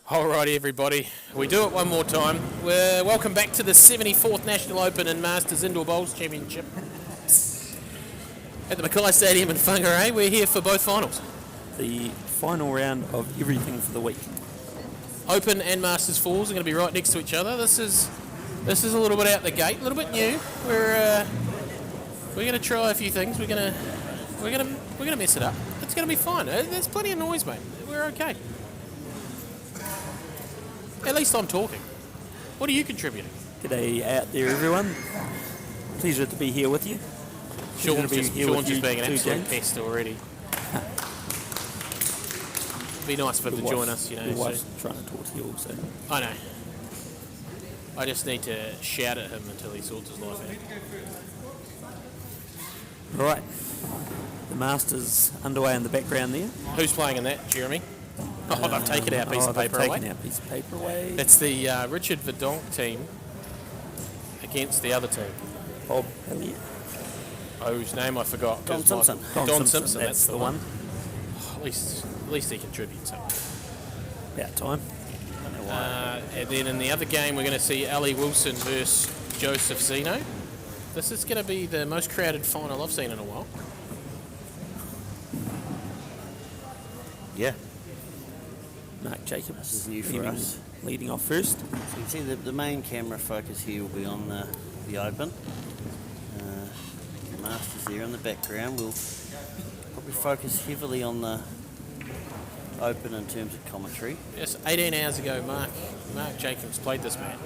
Alrighty, everybody. We do it one more time. Welcome back to the 74th National Open and Masters Indoor Bowls Championship at the Mackay Stadium in Whangarei. We're here for both finals. The final round of everything for the week. Open and Masters Falls are going to be right next to each other. This is a little bit out the gate, a little bit new. We're going to try a few things. We're going to mess it up. It's going to be fine. There's plenty of noise, mate. We're okay. At least I'm talking. What are you contributing? G'day out there, everyone. Pleasure to be here with you. Sean's just being an absolute pest already. Be nice for him to join us, you know. Your wife's trying to talk to you also. I know. I just need to shout at him until he sorts his life out. Right. The Masters underway in the background there. Who's playing in that, Jeremy? They've taken our piece of paper away. Taken our piece of paper away. That's the Richard Verdonk team against the other team. Bob Elliott. Oh, whose name I forgot. Don Simpson. Don Simpson, that's the one. one. At least he contributes something. About time. And then in the other game, we're going to see Ali Wilson versus Joseph Zeno. This is going to be the most crowded final I've seen in a while. Yeah. Mark Jacobs. This is new for us. Leading off first. So you can see the main camera focus here will be on the Open. The Masters there in the background. We'll probably focus heavily on the Open in terms of commentary. Yes, 18 hours ago, Mark Jacobs played this man.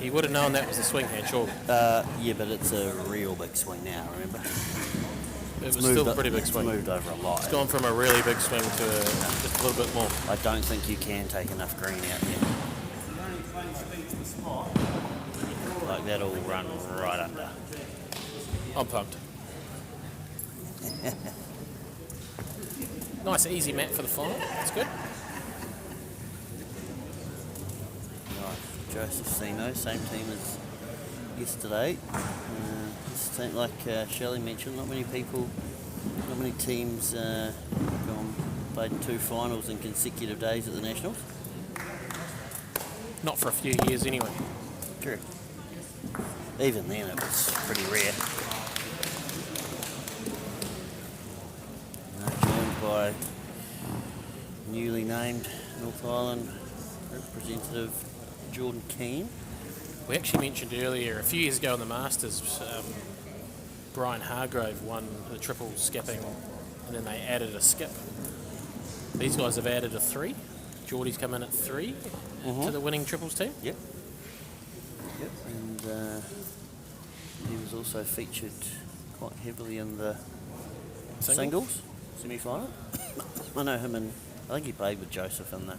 He would have known that was the swing hand, sure. Yeah, but it's a real big swing now, remember? It was still a pretty big swing. It's moved over a lot. It's gone from a really big swing to just a little bit more. I don't think you can take enough green out there. Like that'll run right under. I'm pumped. Nice easy mat for the final. That's good. Right, Joseph Zeno, same team as yesterday. This team, like Shelley mentioned, not many teams played 2 finals in consecutive days at the Nationals. Not for a few years anyway. Correct. Even then it was pretty rare. Joined by newly named North Island representative Jordan Keane. We actually mentioned earlier, a few years ago in the Masters, Brian Hargrove won the triple skipping, and then they added a skip. These guys have added a 3. Geordie's come in at 3 to the winning triples team. Yep. And he was also featured quite heavily in the singles semi-final. I know him, and I think he played with Joseph in the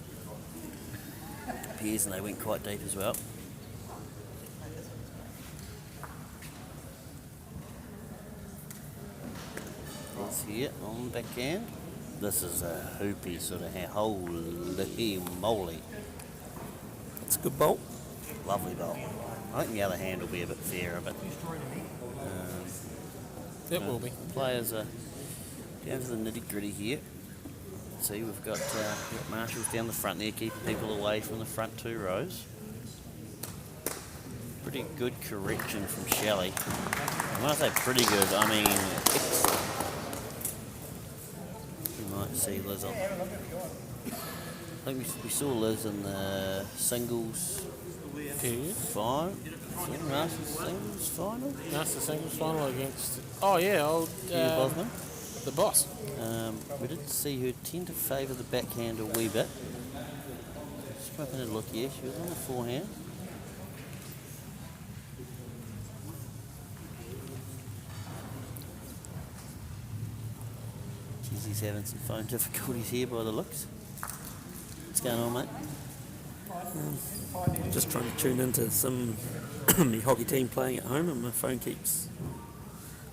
pairs, and they went quite deep as well. Here on the backhand. This is a hoopy sort of hand. Holy moly. That's a good bolt. Lovely bolt. I think the other hand will be a bit fairer, but It will be. Players are down to the nitty gritty here. See, we've got marshals down the front there, keeping people away from the front 2 rows. Pretty good correction from Shelley. And when I say pretty good, I mean excellent. You might see Liz on. I think we saw Liz in the singles final. Masters singles final. Masters singles final against. Oh yeah, old Bosman. The boss. We did see her tend to favour the backhand a wee bit. Just having a look here. She was on the forehand. He's having some phone difficulties here by the looks. What's going on, mate? Just trying to tune into some the hockey team playing at home, and my phone keeps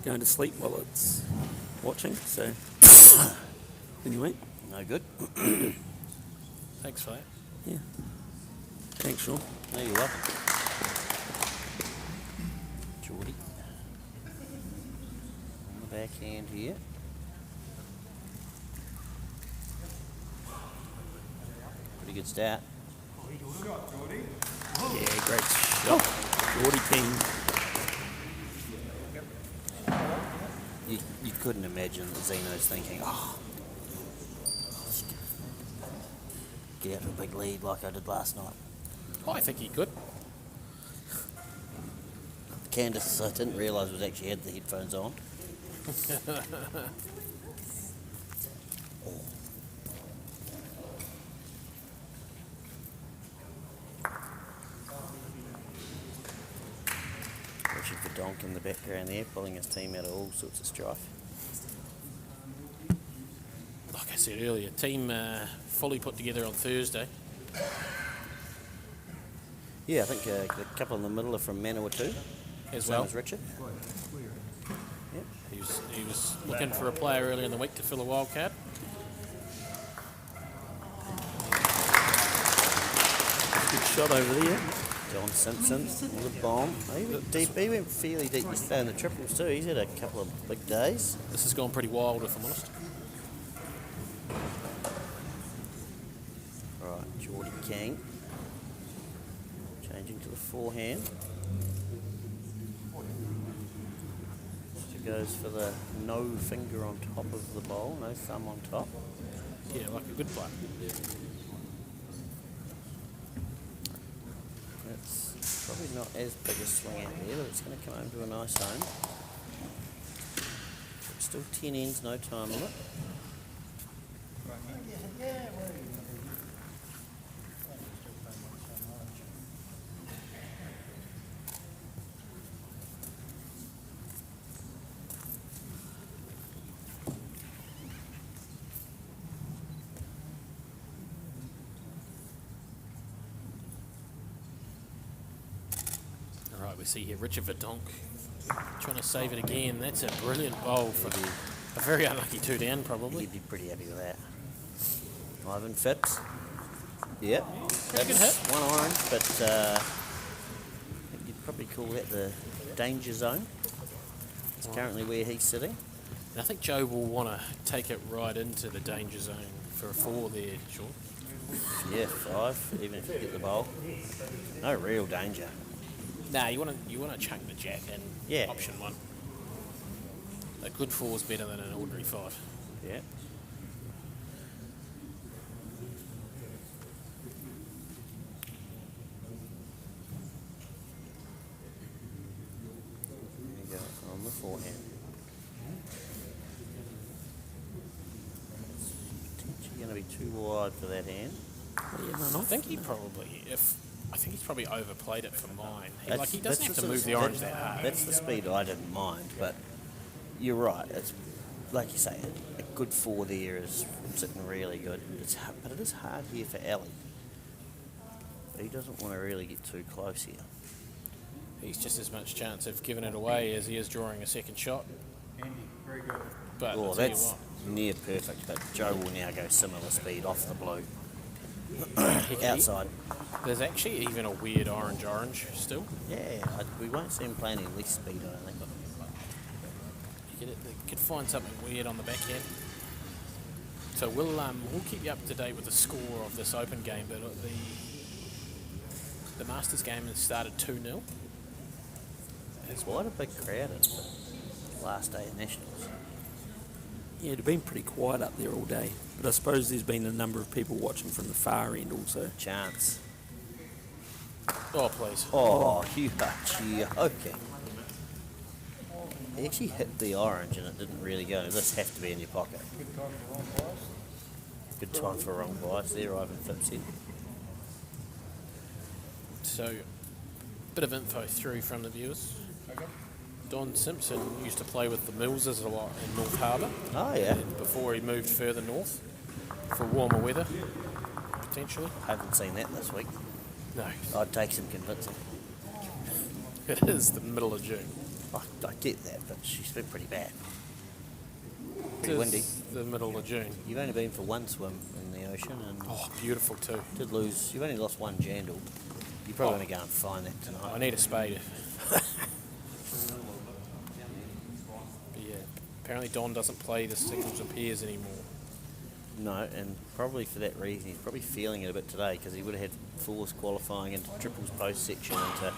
going to sleep while it's watching. So anyway, No good. Thanks for that. Yeah. Thanks, Sean. No, you're welcome. Geordie. On the backhand here. Pretty good start. Yeah, great shot. Geordie King. You couldn't imagine that Zeno's thinking, get out to a big lead like I did last night. I think he could. Candice, I didn't realise was actually had the headphones on. Richard Verdonk in the background there, pulling his team out of all sorts of strife. Like I said earlier, team fully put together on Thursday. Yeah, I think a couple in the middle are from Manawatu, As same well. as Richard. Yep. He was looking for a player earlier in the week to fill a wild card. Good shot over there. John Simpson with a bomb. He went deep. He went fairly deep yesterday in the triples too. He's had a couple of big days. This has gone pretty wild, if I'm honest. Right, Geordie King. Changing to the forehand. She goes for the no finger on top of the bowl, no thumb on top. Yeah, like a good player. It's probably not as big a swing out there, but it's going to come home to a nice home. Still 10 ends, no time limit. All right, we see here Richard Verdonk trying to save it again. That's a brilliant bowl for a very unlucky 2 down, probably. He'd be pretty happy with that. Ivan Phipps. Yep. Pretty good hit. One orange, but I think you'd probably call that the danger zone. It's currently where he's sitting. And I think Joe will want to take it right into the danger zone for a 4 there, Sean. Yeah, 5, even if you get the bowl. No real danger. Nah, you want to chuck the jack in Yeah. option 1. A good 4 is better than an ordinary 5. Yeah. There you go, on the forehand. It's potentially going to be too wide for that hand. I think he's probably overplayed it for mine. He doesn't That's have the to sort move of- the orange that hard. That's the speed I didn't mind, but you're right. It's like you say, a good 4 there is sitting really good. But it is hard here for Ali. He doesn't want to really get too close here. He's just as much chance of giving it away as he is drawing a second shot. Andy, very good. But Oh, I'll tell you that's what, near perfect, but Joe will now go similar speed off the blue. Hickey, Outside. there's actually even a weird orange still. Yeah, we won't see him playing any less speed, I don't think. You could find something weird on the backhand. So we'll keep you up to date with the score of this Open game, but the Masters game has started 2-0. There's quite a big crowd at the last day of Nationals. Yeah, it's been pretty quiet up there all day. But I suppose there's been a number of people watching from the far end also. Chance. Oh, please. Oh, you are joking. He actually hit the orange and it didn't really go. This has to be in your pocket. Good time for wrong bias there, Ivan Phipps here. So, bit of info through from the viewers. Don Simpson used to play with the Millses a lot in North Harbour. Oh, yeah. Before he moved further north for warmer weather, potentially. I haven't seen that this week. No, I'd take some convincing. it is the middle of June. I get that, but she's been pretty bad. It Pretty is windy. the middle of June. You've only been for one swim in the ocean and Oh, beautiful too. did lose. You've only lost one jandal. You're probably going to go and find that I tonight. need a spade. But yeah, apparently Don doesn't play the singles and pairs anymore. No, and probably for that reason, he's probably feeling it a bit today because he would have had fours qualifying into triples post section, into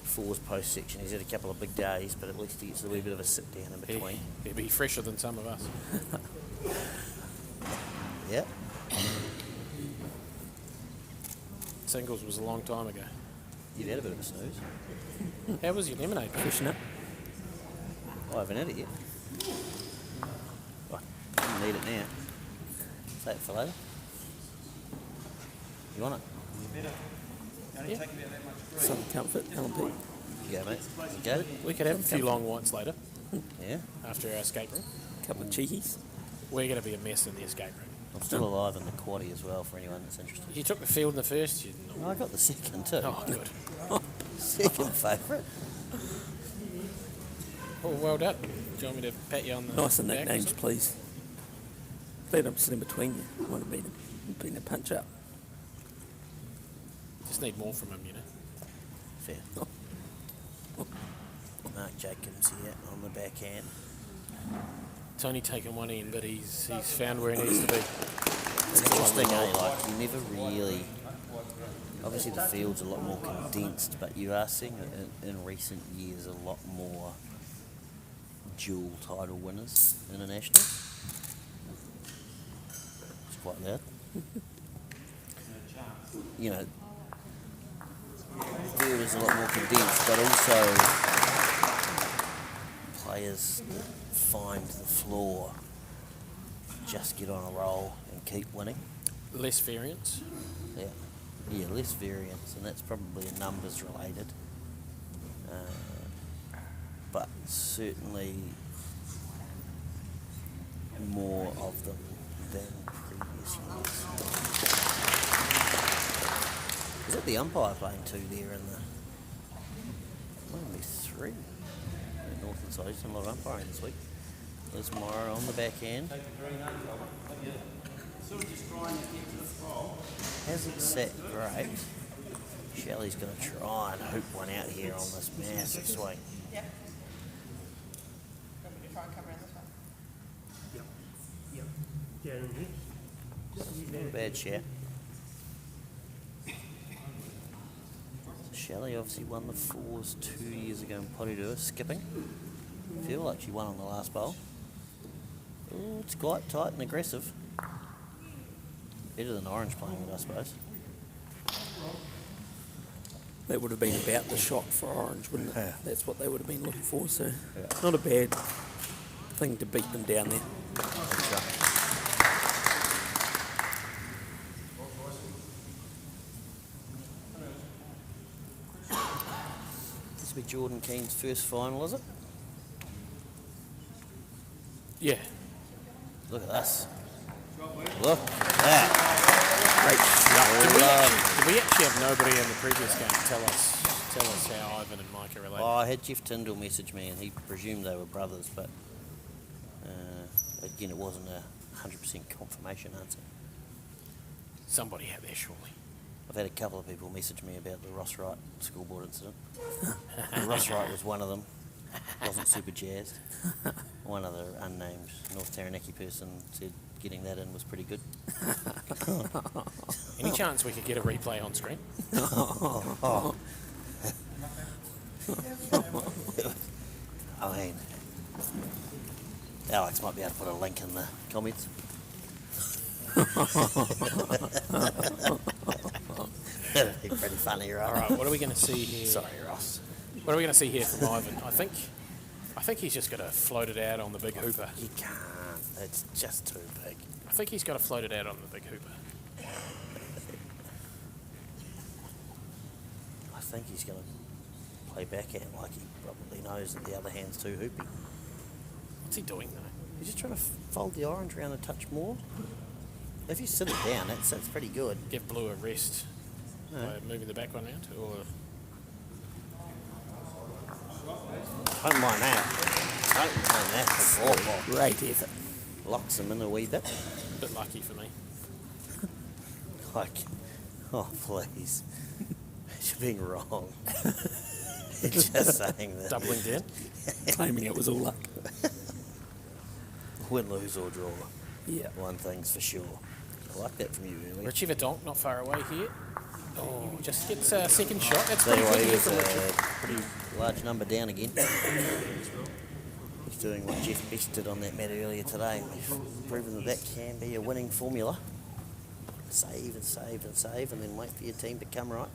fours post section. He's had a couple of big days, but at least he gets a wee bit of a sit down in between. He'd be fresher than some of us. Yeah. Singles was a long time ago. You've had a bit of a snooze. How was your lemonade? Freshen up. I haven't had it yet. I don't need it now. Save it for later. You want it? Yeah. Some comfort, LMP. You go, mate. You go. We could have a few long whites later Yeah. after our escape room. Couple of cheekies. We're going to be a mess in the escape room. I'm still alive in the quaddy as well for anyone that's interested. You took the field in the first. You didn't. Oh, I got the second too. Oh, good. Second favourite. Oh, well done. Do you want me to pat you on the Nice and back or nicknames, something? please. Let them sit in between you. Might have been a punch up. Just need more from him, you know. Fair. Mark Jacobs here on the backhand. It's only taken one end, but he's found where he needs to be. It's interesting, eh? Like, you never really... Obviously the field's a lot more condensed, but you are seeing in recent years a lot more dual title winners internationally. It's quite loud. You know, the field is a lot more condensed, but also players that find the floor, just get on a roll and keep winning. Less variance. Yeah, less variance, and that's probably numbers related. But certainly more of them than previous years. Is it the umpire playing two there in the... Might be three. The North and South. He's done a lot of umpiring this week. Liz Morrow on the backhand. Hasn't sat great. Shelley's going to try and hoop one out here on this massive swing. Yep. Want me to try and come around this one? Yep. Down in here. Not a bad share. Shelley obviously won the fours 2 years ago in Porirua, skipping. Feel like she won on the last bowl. Ooh, it's quite tight and aggressive. Better than Orange playing it, I suppose. That would have been about the shot for Orange, wouldn't it? Yeah. That's what they would have been looking for, so Yeah. not a bad thing to beat them down there. That's right. This will be Jordan Keen's first final, is it? Yeah. Look at this. Look at that. Did we actually have nobody in the previous game tell us how Ivan and Mike are related? Oh, I had Jeff Tyndall message me and he presumed they were brothers, but again, it wasn't a 100% confirmation answer. Somebody out there, surely. I've had a couple of people message me about the Ross Wright schoolboard incident. Ross Wright was one of them. Wasn't super jazzed. One other unnamed North Taranaki person said getting that in was pretty good. Any chance we could get a replay on screen? I mean, Alex might be able to put a link in the comments. That'd be pretty funny, right? All right, what are we going to see here? Sorry, Ross. What are we going to see here from Ivan? I think he's just got to float it out on the big hooper. You can't. It's just too big. I think he's got to float it out on the big hooper. I think he's going to play backhand like he probably knows that the other hand's too hoopy. What's he doing though? He's just trying to fold the orange around a touch more. If you sit it down, that's pretty good. Give Blue a rest No. by moving the back one out, or I don't mind that. I don't mind that for four ball. Great effort. Locks him in a wee bit. a bit lucky for me. Like, oh please. You're being wrong. You're just saying that. Doubling down. Claiming it was all luck. Win, lose or draw. Yeah. One thing's for sure. I like that from you, earlier. Richie Verdonk not far away here. Oh, just gets a second shot. That's Tell pretty you good what, he here was from Richie. a pretty large number down again. He's doing what Jeff Best did on that mat earlier today. We've proven that that can be a winning formula. Save and save and save, and then wait for your team to come right.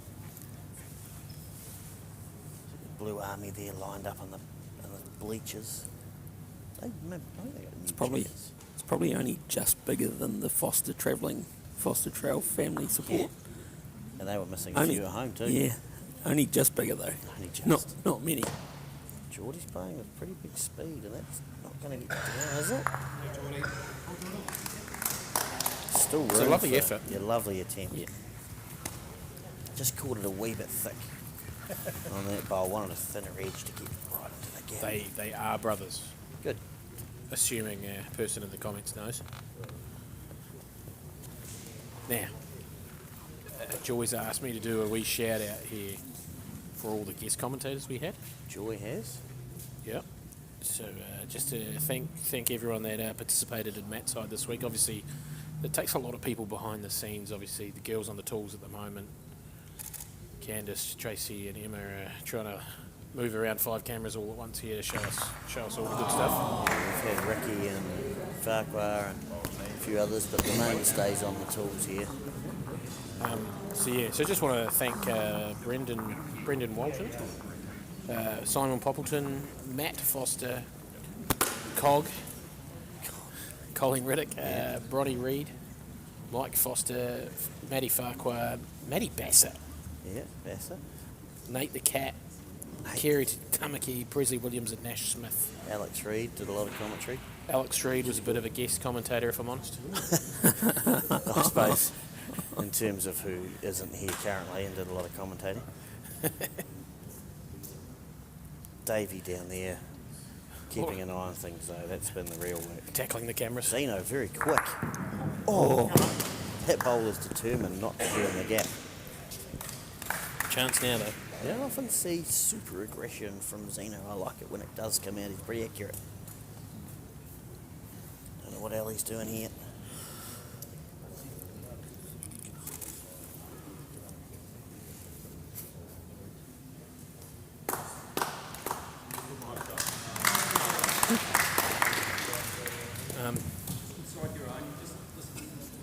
Blue Army there lined up on the bleachers. I think they got new jerseys. It's probably only just bigger than the Foster Trail family support. And they were missing a few at home too. Yeah, only just bigger though. Only just. Not many. Geordie's playing with pretty big speed, and that's not going to get down, is it? Still room It's a lovely for effort. your lovely attempt. Yeah. Just caught it a wee bit thick on that bowl. Wanted a thinner edge to get right into the gap. They are brothers, Good. assuming a person in the comments knows. Now, Joy's asked me to do a wee shout out here for all the guest commentators we had. Joy has. Yep. So just to thank everyone that participated in Matt's side this week. Obviously, it takes a lot of people behind the scenes. Obviously, the girls on the tools at the moment, Candice, Tracy, and Emma are trying to move around 5 cameras all at once here to show us all the good stuff. We've had Ricky and Farquhar and a few others, but the mainstays on the tools here. So just want to thank Brendan Walton, Simon Poppleton, Matt Foster, Colin Riddick, Bronny Reid, Mike Foster, Maddie Farquhar, Maddie Bassett, Yeah, Bassett. Nate the Cat, Kerry Tamaki, Presley Williams and Nash Smith. Alex Reid did a lot of commentary. Alex Reid was a bit of a guest commentator, if I'm honest. I suppose, in terms of who isn't here currently and did a lot of commentating. Davey down there, keeping an eye on things though, that's been the real work. Tackling the cameras. Zeno, very quick. Oh, that bowl is determined not to be in the gap. Chance now, though. I don't often see super aggression from Zeno. I like it when it does come out. He's pretty accurate. Don't know what Ellie's doing here.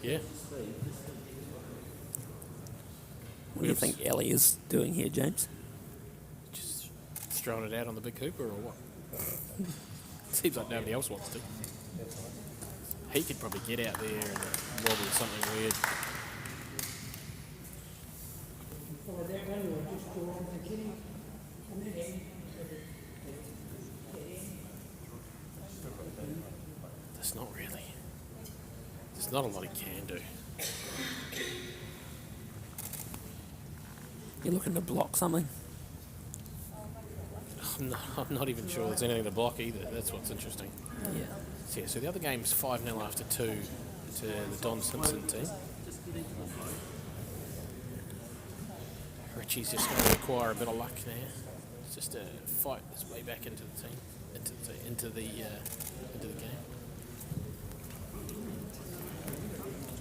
Yeah. What do you think Ellie is doing here, James? Just throwing it out on the big hooper or what? Seems like nobody else wants to. He could probably get out there and wobble something weird. There's not really. There's not a lot he can do. You're looking to block something? I'm not even sure there's anything to block either. That's what's interesting. Yeah. So the other game's 5-0 after 2 to the Don Simpson team. Richie's just going to require a bit of luck now. It's just to fight his way back into the team, into the game.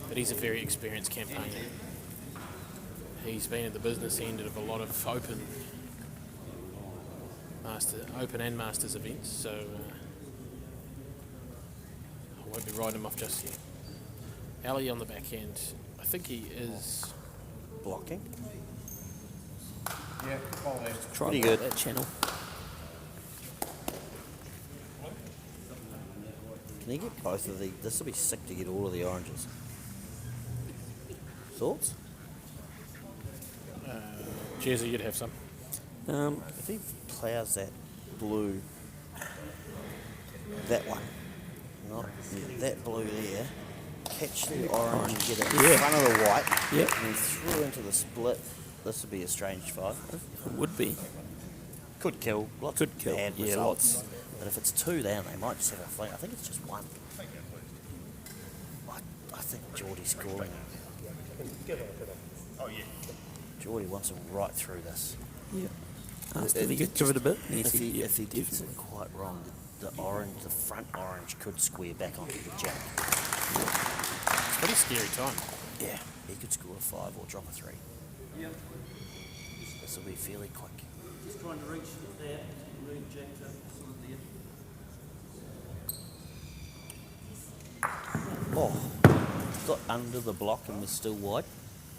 But he's a very experienced campaigner. He's been in the business end of a lot of open and masters events, so I won't be riding him off just yet. Ali on the back end, I think he is Blocking. Yeah, ball there. Try Pretty to good. that channel. Can you get both of the? This will be sick to get all of the oranges. Thoughts? Jersey, you'd have some. If he ploughs that blue, that one, not that blue there, catch the orange and get it in Yeah. front of the white, Yep. and then through into the split, this would be a strange fight. It would be. Could kill. Lots Could of kill, bad yeah, results. lots. But if it's 2 down, they might just have a fling. I think it's just 1. I think Geordie's calling. Geordie wants him right through this. Yeah. Asked if he could give it a bit. And he If said, he, yeah, if he gets definitely. it quite wrong, the front orange could square back onto the jack. It's a pretty scary time. Yeah, he could score a 5 or drop a 3. Yep. This will be fairly quick. Just trying to reach there, move Jack to sort of there. Oh, got under the block and was still wide.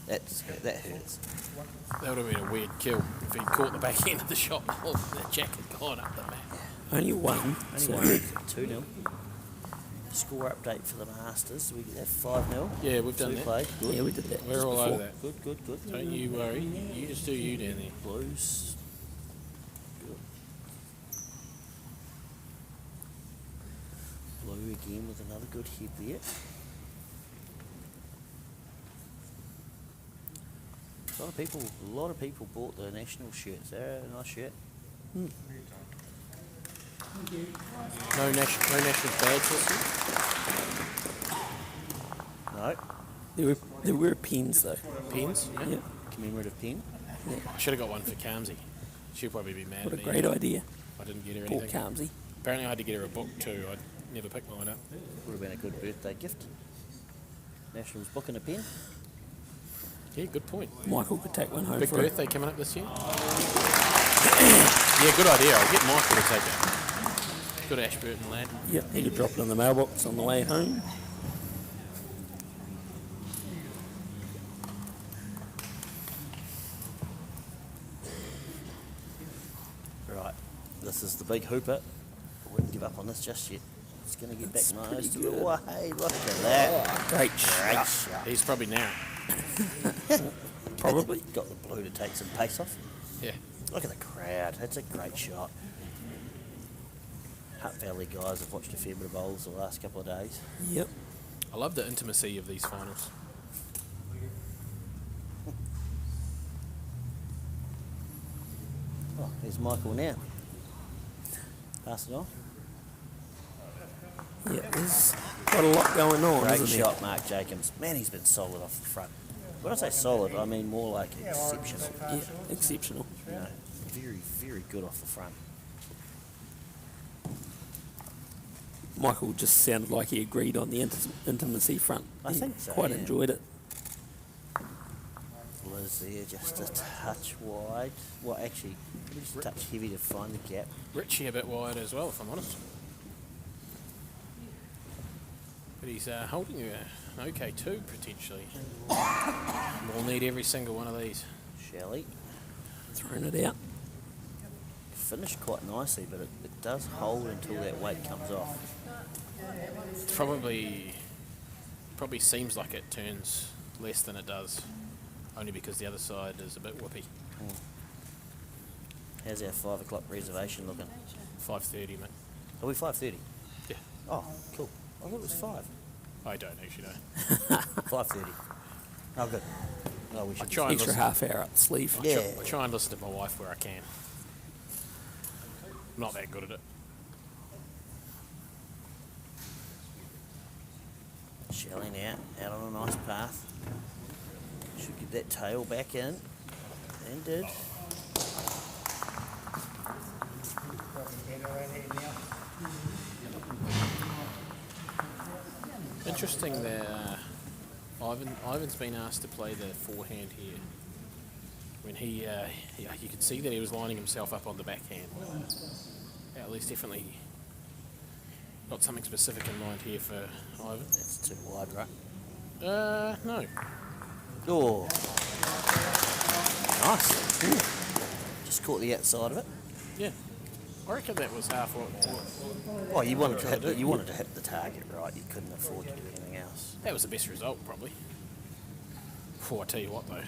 That hurts. That would have been a weird kill if he'd caught the back end of the shot. Oh, the jack had gone up the back. Only one. Only So, 2-0. Score update for the Masters. Do we get that 5-0? Yeah, we've done 2 that. played. Good. yeah, we did that. We're just all before. over that. Good. Don't you worry. You just do you down there. Blues. Good. Blue again with another good hit there. A lot of people bought the national shirts. They're a nice shirt. No national badge this year? No. There were pins though. Pins? Yeah. Commemorative pin. I should have got one for Kamsey. She'll probably be mad What a at me. great idea. I didn't get her Poor anything. Carmsy. Apparently I had to get her a book too. I never picked mine up. Would have been a good birthday gift. Nationals book and a pen. Yeah, good point. Michael could take one home Big for her. birthday coming up this year. Yeah, good idea. I'll get Michael to take it. Good Ashburton lad. Yep, he could drop it in the mailbox on the way home. Right. This is the big hooper. I wouldn't give up on this just yet. It's going to get That's back pretty nice. good. Oh, hey, look at that. Great Great shot. shot. He's probably now. Probably. Got the blue to take some pace off. Yeah. Look at the crowd. That's a great shot. Hutt Valley guys have watched a fair bit of bowls the last couple of days. Yep. I love the intimacy of these finals. Oh, there's Michael now. Pass it on. Yeah, there's got a lot going on, Great isn't shot, Mark Jacobs. Man, he's been solid off the front. When I say solid, I mean more like exceptional. there? Yeah, exceptional. You know, very, very good off the front. Michael just sounded like he agreed on the intimacy front. I He think so, quite yeah. enjoyed it. Liz there, just a touch wide. Well, actually, just a touch heavy to find the gap. Richie a bit wide as well, if I'm honest. But he's holding an okay two, potentially. We'll need every single one of these. Shelley Thrown it out. finished quite nicely, but it does hold until that weight comes off. Probably seems like it turns less than it does, only because the other side is a bit whoopy. How's our 5 o'clock reservation looking? 5:30, mate. Are we 5:30? Yeah. Oh, cool. I thought it was 5. I don't actually know. 5:30. Oh, good. Oh, we should try and Extra listen. half hour up the sleeve. Yeah. I try and listen to my wife where I can. Not that good at it. Shelley now, out on a nice path. Should get that tail back in. And did. Interesting that Ivan's been asked to play the forehand here. When you could see that he was lining himself up on the backhand. At least definitely got something specific in mind here for Ivan. That's too wide, right? No. Oh. Nice. Ooh. Just caught the outside of it. Yeah. I reckon that was half what Oh, you wanted to Trying to hit do. you wanted to hit the target, right? You couldn't afford to do anything else. that was the best result, probably. Oh, I tell you what, though.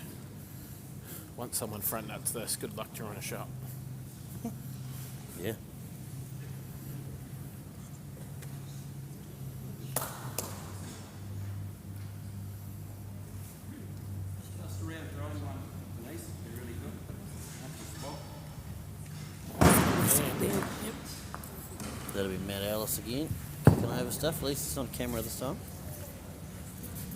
Once someone front nuts this, good luck drawing a shot. Yeah. Just around throwing one, Denise, be really good. Down. Yep. That'll be Matt Ellis again. Kicking over stuff. At least it's on camera this time.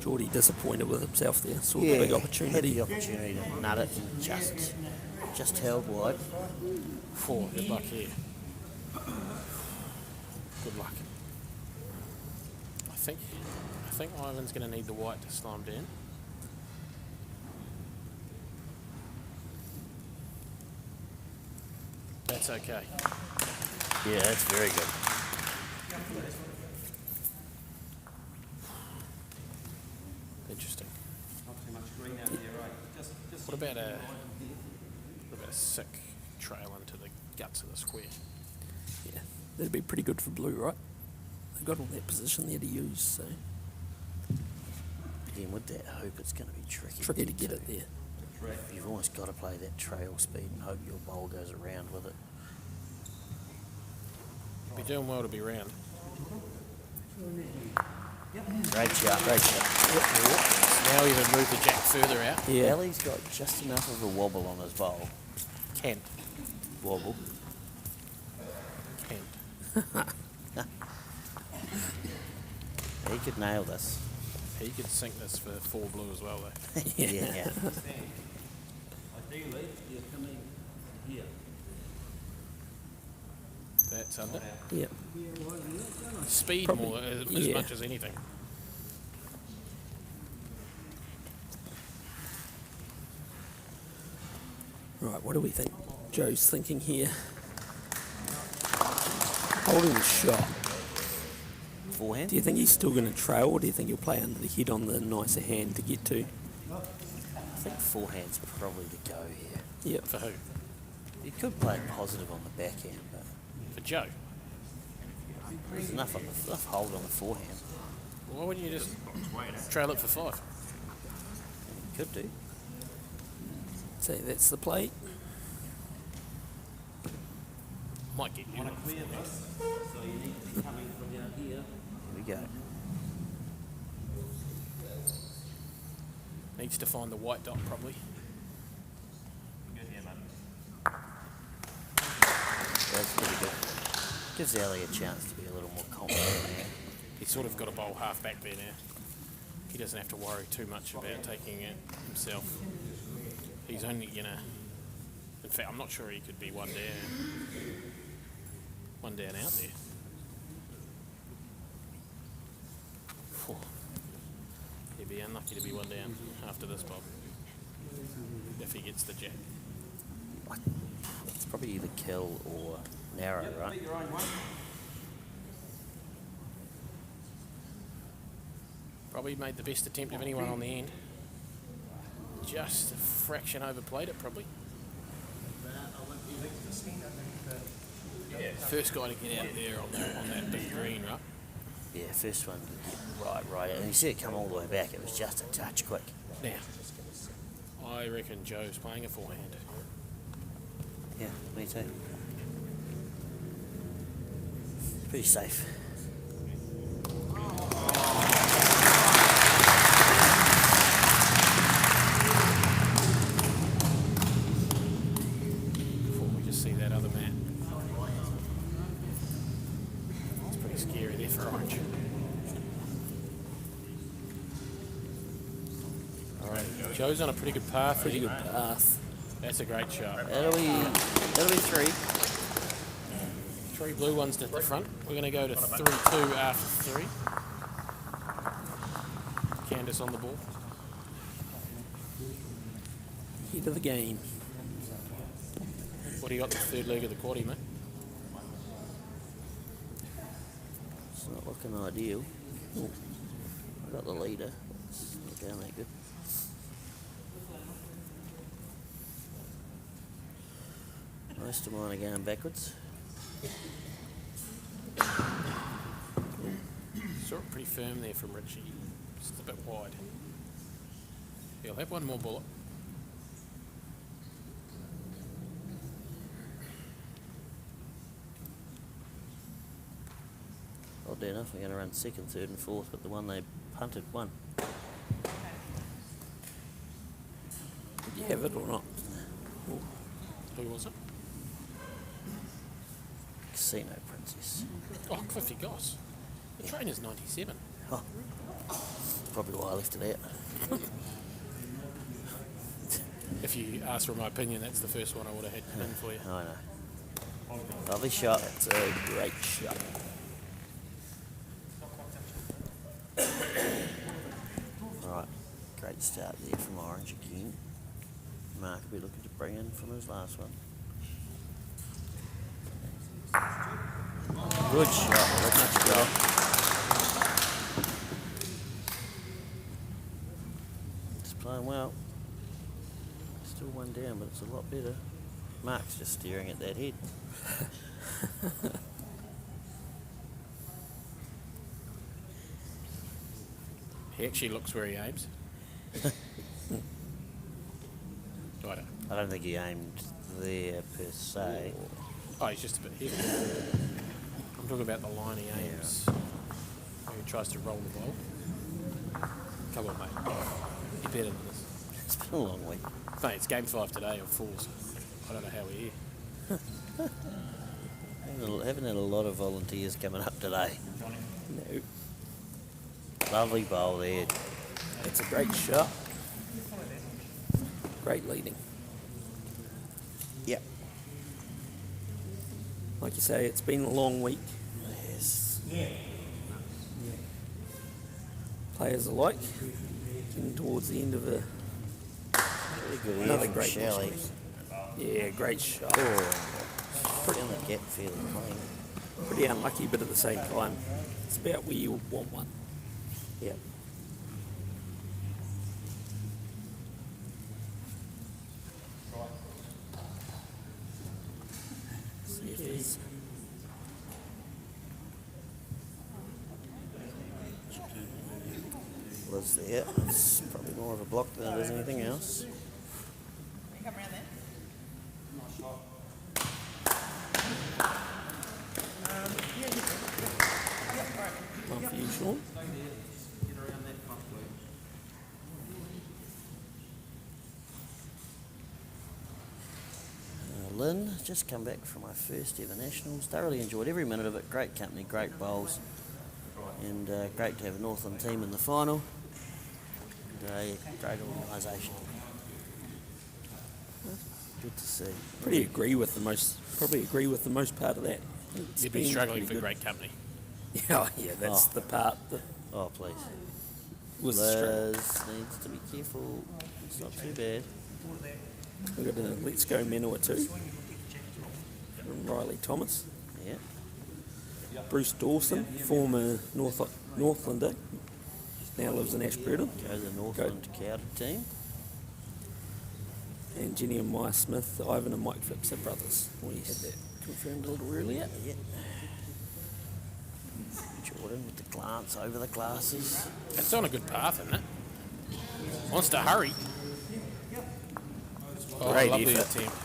Geordie disappointed with himself there. Saw the big Had opportunity. the opportunity to nut it and just held wide. Good luck here. Good luck. I think Ivan's going to need the white to slow him down. That's okay. Yeah, that's very good. Interesting. Not too much green out there, right? Just What about a sick trail into the guts of the square? Yeah, that'd be pretty good for blue, right? They've got all that position there to use, so Again, with that hoop, it's going to be tricky. tricky to get it there. You've almost got to play that trail speed and hope your bowl goes around with it. Be doing well to be round. Great shot, great shot. Now even move the jack further out. Yeah, Ellie's got just enough of a wobble on his bowl. Kent. Wobble. Kent. He could nail this. He could sink this for 4 blue as well, though. Yeah. ideally, you're coming here. That's under. yeah. Speed Probably, more as yeah. much as anything. Right, what do we think Joe's thinking here? Holding the shot. Forehand? Do you think he's still going to trail, or do you think he'll play under the head on the nicer hand to get to? I think forehand's probably the go here. Yep. For who? You could play it positive on the backhand, but For Joe. there's enough hold on the forehand. Why wouldn't you just trail it for 5? You could do. So that's the play. Might get you. Want to clear this, so you need to be coming from down here. Here we go. Needs to find the white dot probably. Good here, mate. That's pretty good. Gives Ellie a chance to be a little more confident there. He's sort of got a bowl half back there now. He doesn't have to worry too much about taking it himself. He's only gonna. In fact, I'm not sure he could be one down out there. Phew. He'd be unlucky to be one down after this bob. If he gets the jack. It's probably either kill or narrow, right? Beat your own one. Probably made the best attempt of anyone on the end. Just a fraction overplayed it probably. First guy to get out there on that big green, right? Yeah, first one right. And you see it come all the way back. It was just a touch quick. Now, I reckon Joe's playing a forehand. Yeah, me too. Pretty safe. Before we just see that other mat. It's pretty scary there for Orange. Alright, Joe's on a pretty good path. Pretty good path. That's a great shot. That'll be 3. 3 blue ones at the front. We're going to go to 3-2 after 3. Candace on the ball. Head of the game. What do you got the third leg of the quaddie, mate? It's not looking ideal. I got the leader. It's not going that good. Most of mine are going backwards. Saw it pretty firm there from Richie. Just a bit wide. He'll have one more bullet. Oddly enough, we're going to run second, third, and fourth, but the one they punted won. Did you have it or not? Who was it? Casino Princess. Oh, Cliffy Goss. The trainer's 97. Oh, probably why I left it out. If you ask for my opinion, that's the first one I would have had in for you. I know. Lovely shot. It's a great shot. Start there from Orange again. Mark will be looking to bring in from his last one. Good shot, much better. He's playing well. Still one down, but it's a lot better. Mark's just staring at that head. He actually looks where he aims. I don't think he aimed there per se. Oh, he's just a bit heavy. I'm talking about the line he aims. When he tries to roll the ball. Come on, mate. You're better than this. It's been a long week. Mate, it's game 5 today of Falls. I don't know how we're here. Haven't had a lot of volunteers coming up today. No, Lovely bowl there. it's a great shot. Great leading. Yep. Like you say, it's been a long week. Yes. Players alike. Getting towards the end of a Really good another ear from great Shelley. nationals. Yeah, great shot. Oh, pretty on the gap, fairly clean. Pretty unlucky, but at the same time, it's about where you want one. Yep. See if there's Was there. It's probably more of a block than it is anything else. You come around there. one for you, Sean. Get around that front blue. Lynn, just come back from my first ever nationals. Thoroughly enjoyed every minute of it. Great company, great bowls, and great to have a Northland team in the final. And, great organisation. Good to see. Probably agree with the most part of that. It's You'd be been struggling for pretty great company. good. Yeah, that's Oh. the part that Oh, please. was the struggle. Liz needs to be careful. It's not too bad. We've got a Let's Go Menua too from Riley Thomas. Yeah. Bruce Dawson, former Northlander, now lives in Ashburton. Go the Northland Cowder team. And Jenny and Maya Smith, Ivan and Mike Phipps are brothers. We had that confirmed a little earlier. Yeah. Jordan with the glance over the glasses. It's on a good path, isn't it? Wants to hurry. Oh, Great lovely effort. attempt.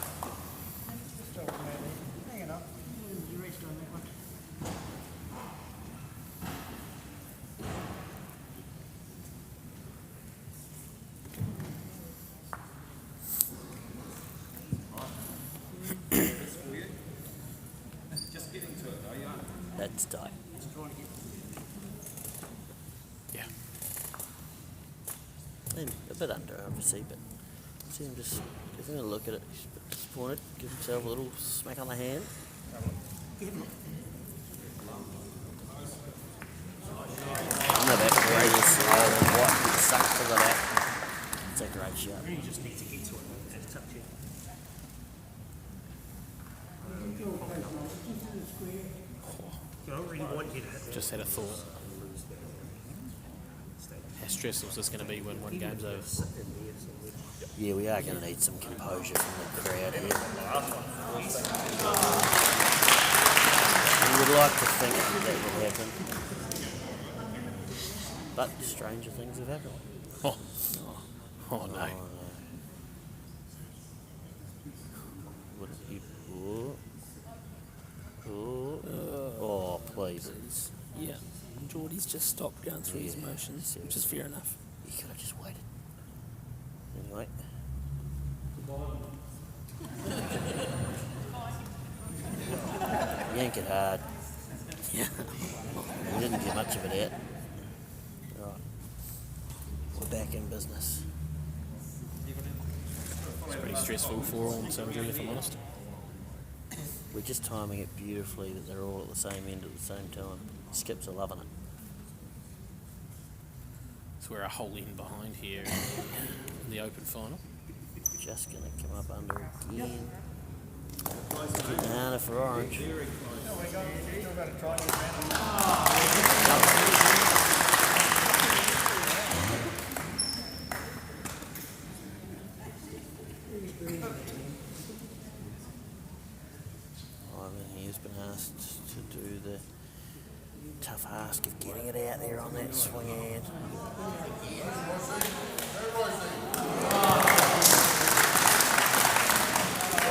Just getting to it though, you aren't. That's tight. Yeah. And a bit under, obviously, but see him just giving a look at it. He's a bit disappointed. Give himself a little smack on the hand. No, that's great. Oh, what? He sucked to the back. It's a great shot. You just need to get to it and touch it. You don't really want you to hit that. Just had a thought. How stressful is this going to be when one game's over? Yeah, we are going to need some composure from the crowd here. We would like to think that would happen. But stranger things have happened. Oh, oh no. What is he? Oh, please. Yeah, Geordie's just stopped going through his Yeah. motions, which is fair enough. You could have just waited. Anyway. Yank it hard. Yeah. We didn't get much of it out. Right. We're back in business. It's pretty stressful for all and sundry, if I'm honest. We're just timing it beautifully that they're all at the same end at the same time. Skips are loving it. So we're a whole in behind here in the open final. Just going to come up under again. Banana for orange. Ivan, he has been asked to do the tough ask of getting it out there on that swing hand.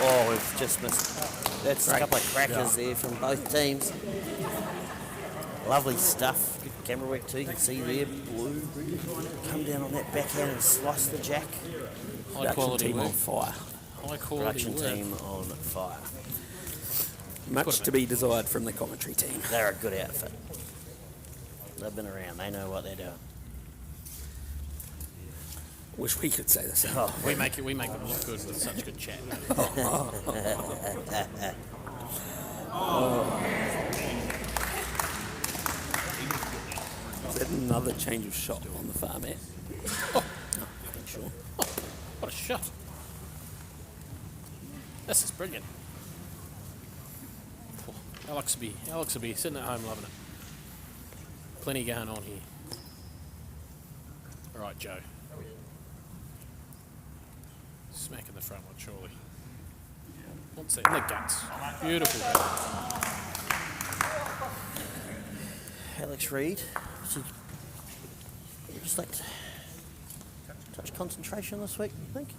Oh, we've just missed. That's a couple of crackers there from both teams. Lovely stuff. Good camera work too. You can see there, blue. Come down on that backhand and slice the jack. High quality team work. on fire. High quality Production work. team on fire. Much to be desired from the commentary team. They're a good outfit. They've been around. They know what they're doing. Wish we could say the same. Oh, We make them look good with such good chat. Is that another change of shot on the far mat? Oh. I'm sure. What a shot. This is brilliant. Oh, Alex will be sitting at home loving it. Plenty going on here. All right, Joe. Smack in the front one, surely. What's that? In the guts. Beautiful. Alex Reid. Just like touch concentration this week, I think.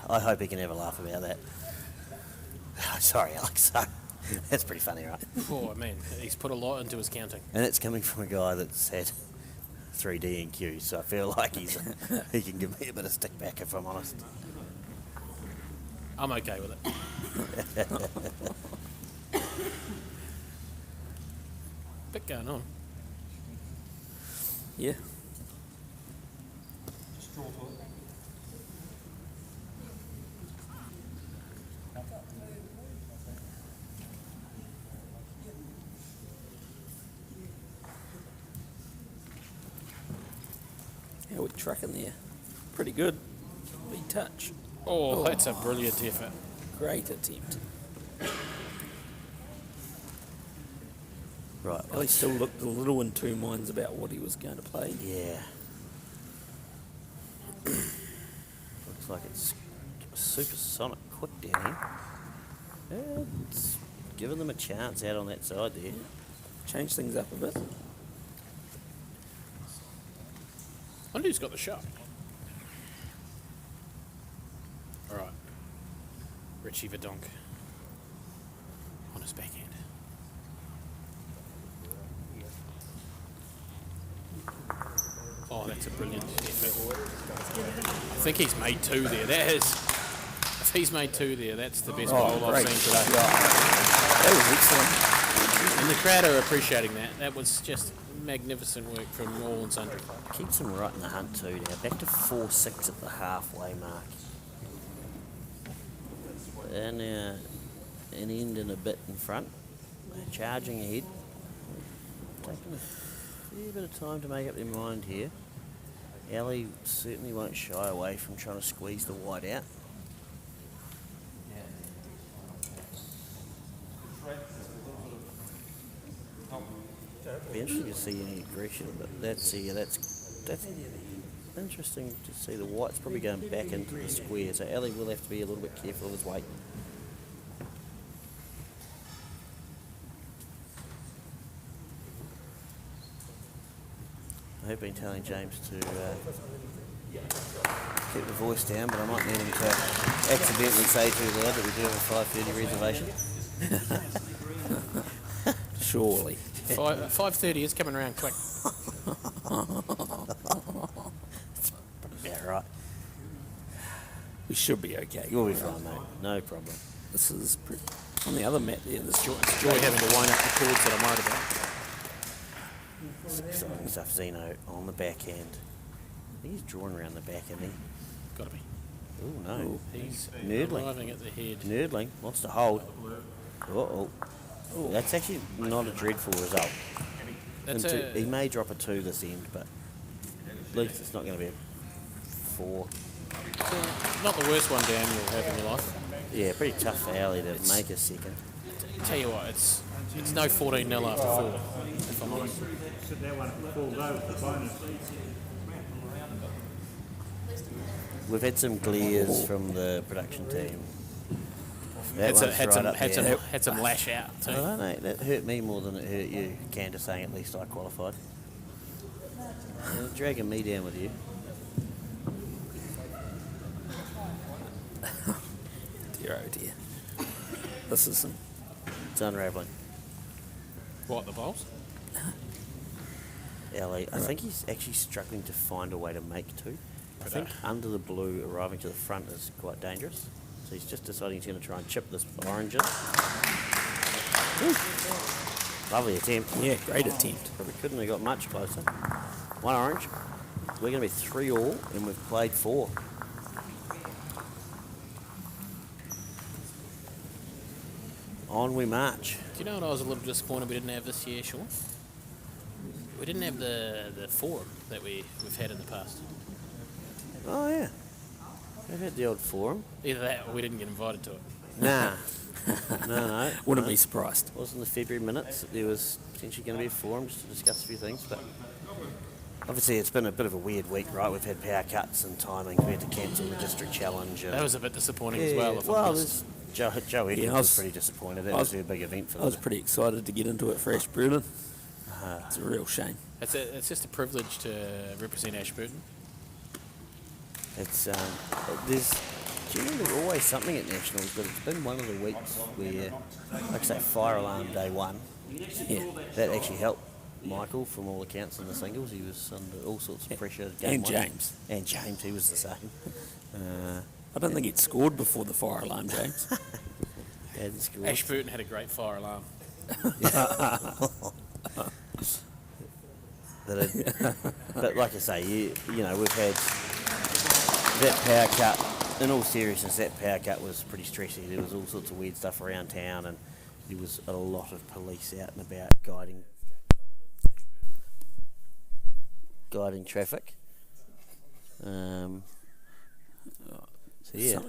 I hope he can have a laugh about that. Sorry, Alex. That's pretty funny, right? Oh, man, he's put a lot into his counting. And it's coming from a guy that's had 3D and Q, so I feel like he can give me a bit of stick back if I'm honest. I'm okay with it. Bit going on. Yeah. How we tracking there? Pretty good. Big touch. Oh, that's a brilliant effort. Great attempt. Right. He still looked a little in two minds about what he was going to play. Yeah. Looks like it's supersonic quick down here. It's giving them a chance out on that side there. Change things up a bit. I wonder who's got the shot. All right. Richie Verdonk on his backhand. Oh, that's a brilliant effort. I think he's made two there. If he's made two there, that's the best bowl I've great. seen today. That was excellent. And the crowd are appreciating that. That was just magnificent work from all and sundry. Keeps them right in the hunt too now. Back to 4-6 at the halfway mark. And an end and a bit in front. Charging ahead. Taking a fair bit of time to make up their mind here. Ali certainly won't shy away from trying to squeeze the white out. Be interesting to see any aggression, but that's interesting to see. The white's probably going back into the square, so Ali will have to be a little bit careful of his weight. I have been telling James to keep the voice down, but I might need him to accidentally say too loud that we do have a 5:30 reservation. Surely. 5:30 is coming around quick. Yeah, right. We should be okay. You'll be fine, mate. No problem. This is on the other mat there. This It's joy having to wind up the cords that I'm worried about. Exciting stuff. Zeno on the backhand. I think he's drawn around the back, isn't he? Got to be. Oh no. He's Nerdling. arriving at the head. Nerdling wants to hold. Uh-oh. That's actually not a dreadful result. That's He may drop a 2 this end, but at least it's not going to be a 4. not the worst one down you'll have in your life. Yeah, pretty tough for Ali to make a second. Tell you what, it's no 14-0 after 4, if I'm honest. So that one falls over the bonus. We've had some glares from the production team. That one's Had right up there. some lash out too. Oh, mate, that hurt me more than it hurt you. Candace saying at least I qualified. Dragging me down with you. Dear oh dear. This is some. It's unravelling. What, the bowls? Ali, I think he's actually struggling to find a way to make 2. I think under the blue arriving to the front is quite dangerous. So he's just deciding he's going to try and chip this orange in. Woo. Lovely attempt. Yeah, great attempt. But we couldn't have got much closer. 1 orange. We're going to be 3 all, and we've played 4. On we march. Do you know what I was a little disappointed we didn't have this year, Sean? We didn't have the forum that we've had in the past. Oh, yeah. We've had the old forum. Either that or we didn't get invited to it. Nah. No. Wouldn't be surprised. Wasn't the February minutes that there was potentially going to be a forum just to discuss a few things, but obviously it's been a bit of a weird week, right? We've had power cuts and timing. We had to cancel the district challenge. And That was a bit disappointing as well. If I'm well, honest. Joe Edwards Yeah, was pretty disappointed. That was their big event for I them. was pretty excited to get into it for Ashburton. It's a real shame. It's just a privilege to represent Ashburton. It's there's generally always something at Nationals, but it's been one of the weeks where, like I say, fire alarm day 1. Yeah. That actually helped Michael from all accounts in the singles. He was under all sorts of pressure. Game And 1. James. And James, he was the same. I don't think he'd scored before the fire alarm, James. Hadn't scored. Ashburton had a great fire alarm. But like I say, you know, we've had that power cut. In all seriousness, that power cut was pretty stressy. There was all sorts of weird stuff around town, and there was a lot of police out and about guiding traffic. So yeah,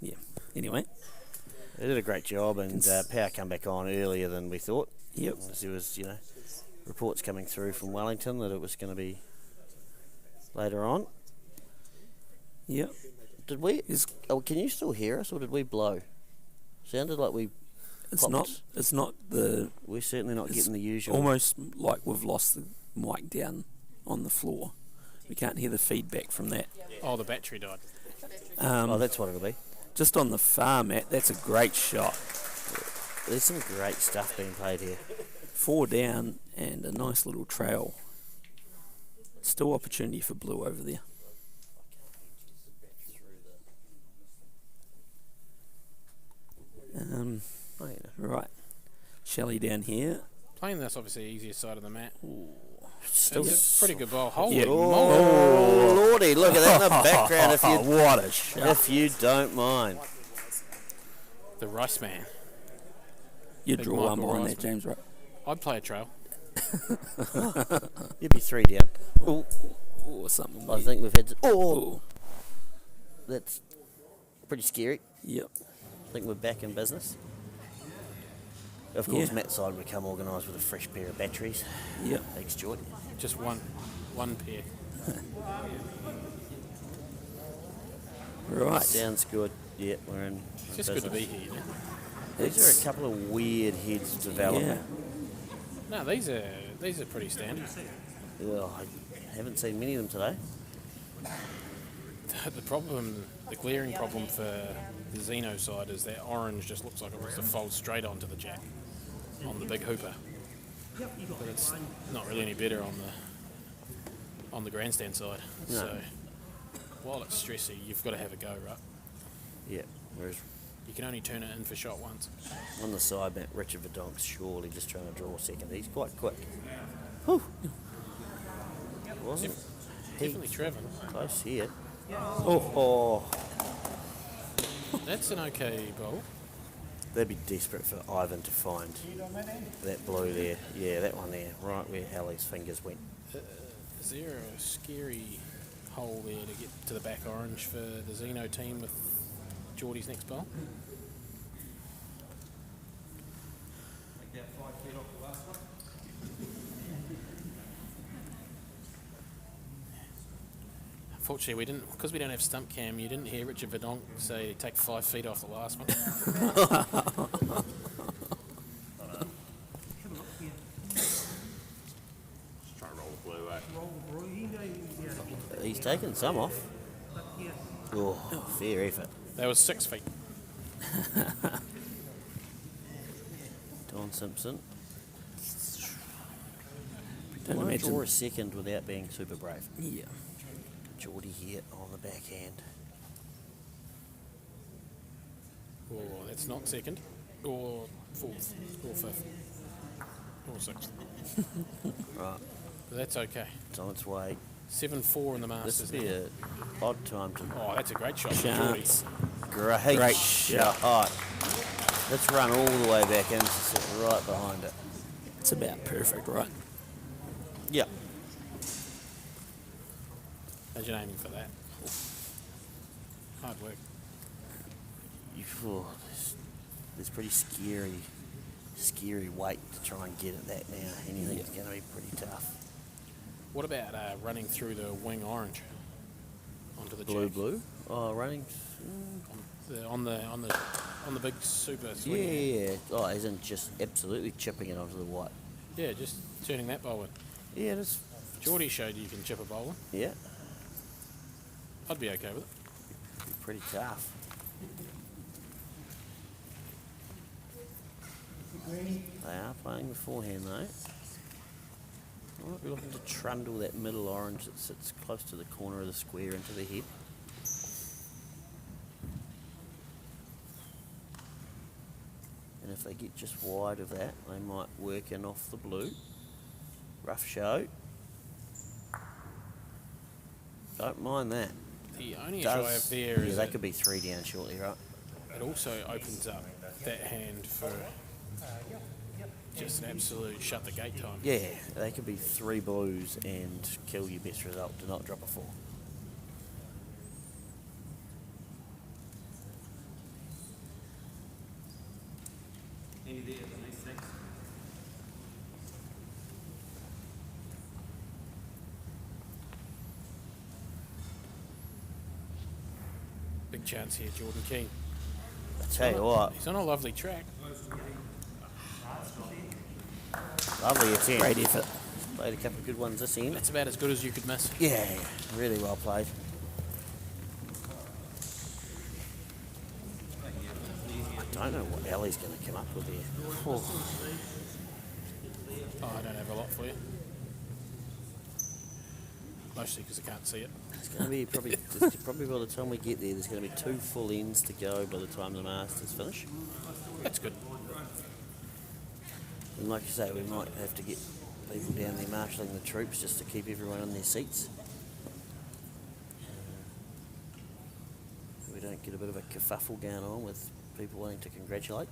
Yeah. Anyway. they did a great job, and power come back on earlier than we thought. Yep. As there was, you know, reports coming through from Wellington that it was going to be later on. Yep. Did we? Can you still hear us, or did we blow? Sounded like we. It's popped. not. It's not the. We're certainly not It's getting the usual. almost like we've lost the mic down on the floor. We can't hear the feedback from that. Oh, the battery died. Oh, that's what it'll be. Just on the far mat, that's a great shot. There's some great stuff being played here. 4 down and a nice little trail. Still opportunity for blue over there. Oh, yeah. Right. Shelley down here. Playing this obviously the easiest side of the mat. Still. It's a pretty good bowl. Holy Yeah. moly. Oh, lordy, look at that in the background What a shot. if you don't mind. The rice man. You'd Big draw one Michael more on that, Riceman. James, right? I'd play a trail. You'd be 3 down. Oh, Or something. I think we've had. Oh. That's pretty scary. Yep. I think we're back in business. Of course, Yeah. Matt's side would come organised with a fresh pair of batteries. Yep. Thanks, Jordan. Just one pair. Right. Sounds good. Yeah, we're in. It's just good to be here. You know? These are a couple of weird heads developing. Yeah. No, these are pretty standard. Ugh, I haven't seen many of them today. The glaring problem for the Xeno side is that orange just looks like it wants to fold straight onto the jack on the big hooper. But it's not really any better on the grandstand side. No. So while it's stressy, you've got to have a go, right? Yeah, whereas You can only turn it in for shot once. on the side, Matt, Richard Verdonk's surely just trying to draw second. He's quite quick. Whew. Wasn't Definitely Trevor. close here. Oh, That's an okay bowl. They'd be desperate for Ivan to find that blue there. Yeah, that one there, right where Hallie's fingers went. Is there a scary hole there to get to the back orange for the Xeno team with Geordie's next bowl? Make that 5 feet off the last one. Unfortunately, because we don't have stump cam. You didn't hear Richard Verdonk say take 5 feet off the last one. Just trying to roll the blue, He's taken some off. Oh, fair effort. That was 6 feet. Don Simpson. Don't Won't imagine. draw a second without being super brave. Yeah. Geordie here on the backhand. Or that's not second. Or fourth. Or fifth. Or sixth. Right, But that's okay. it's on its way. 7-4 in the This Masters would be now. a odd time to... Oh, that's a great shot from Geordie. Chance. Great shot. Oh, let's run all the way back in to sit right behind it. It's about perfect, right? Yeah. Imagine aiming for that. Hard work. There's pretty scary weight to try and get at that now. Anything's going to be pretty tough. What about running through the wing orange onto the jack? Blue. Oh, running. On the big super swing. Yeah. Oh, as in just absolutely chipping it onto the white. Yeah, just turning that bowl in. Yeah, it is. Geordie showed you can chip a bowl in. Yeah, I'd be okay with it. be pretty tough. They are playing the forehand though. Might be looking to trundle that middle orange that sits close to the corner of the square into the head. And if they get just wide of that, they might work in off the blue. Rough show. Don't mind that. The only issue I have there yeah, is they that could be 3 down shortly, right? it also opens up that hand for just an absolute shut the gate time. Yeah, they could be 3 blues and kill your best result to not drop a 4. Any there, Denise, thanks. Big chance here, Jordan Keane. I tell you what, He's on a lovely track. lovely attempt. Great effort. Played a couple of good ones this end. That's about as good as you could miss. Yeah, really well played. I don't know what Ellie's going to come up with here. Oh, I don't have a lot for you. Mostly because I can't see it. It's going to be probably by the time we get there, there's going to be 2 full ends to go by the time the Masters finish. That's good. And like you say, we might have to get people down there marshalling the troops just to keep everyone in their seats. We don't get a bit of a kerfuffle going on with people wanting to congratulate.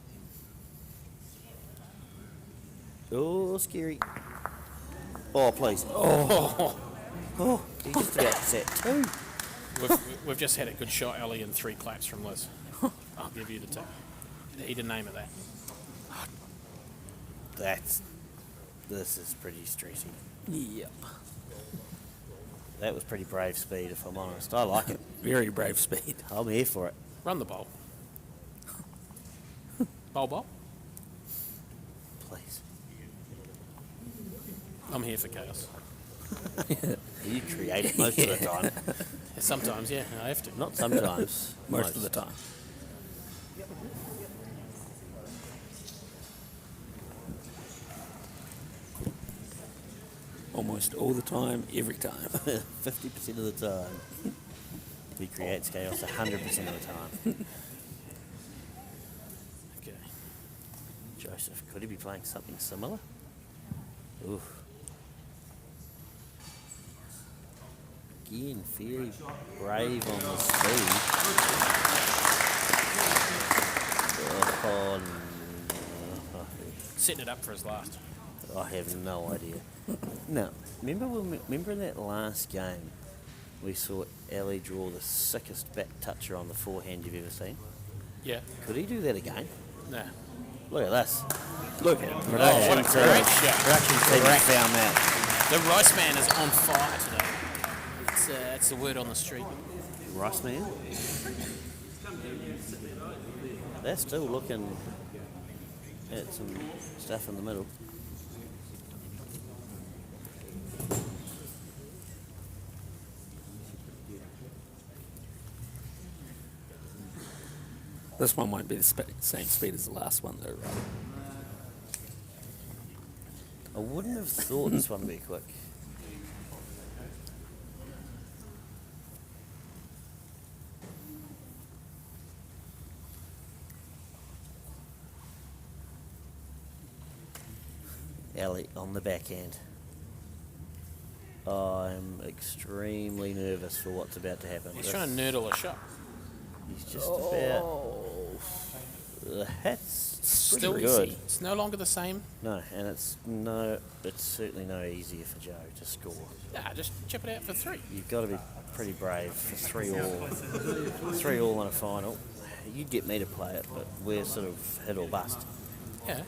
Oh, scary. Oh, please. Oh, he just about set 2. We've just had a good shot, Ellie, and 3 claps from Liz. I'll give you the tip. He didn't aim at that. This is pretty stressy. Yep. That was pretty brave speed, if I'm honest. I like it. Very brave speed. I'm here for it. Run the bowl. Bowl. Please. I'm here for chaos. You create it most of the time. Sometimes, yeah, I have to. Not sometimes. Most of the time. Almost all the time, every time. 50% of the time. He creates chaos 100% of the time. Okay. Joseph, could he be playing something similar? Oof. Again, very brave on the speed. Oh, Setting it up for his last. I have no idea. No, remember in that last game, we saw Ali draw the sickest back toucher on the forehand you've ever seen. Yeah. Could he do that again? Nah. Look at this. Look at it. Oh, what a great shot. Production team found that. The Rice Man is on fire today. It's the word on the street. Rice man. They're still looking at some stuff in the middle. This one won't be the same speed as the last one, though, right? I wouldn't have thought this one would be quick. Ali on the backhand. I'm extremely nervous for what's about to happen. He's trying to nurdle a shot. He's just about. That's Still pretty good. easy. It's no longer the same. No, and it's certainly no easier for Joe to score. Nah, just chip it out for 3. You've got to be pretty brave for 3-all. 3-all in a final. You'd get me to play it, but we're sort of hit or bust. Yeah.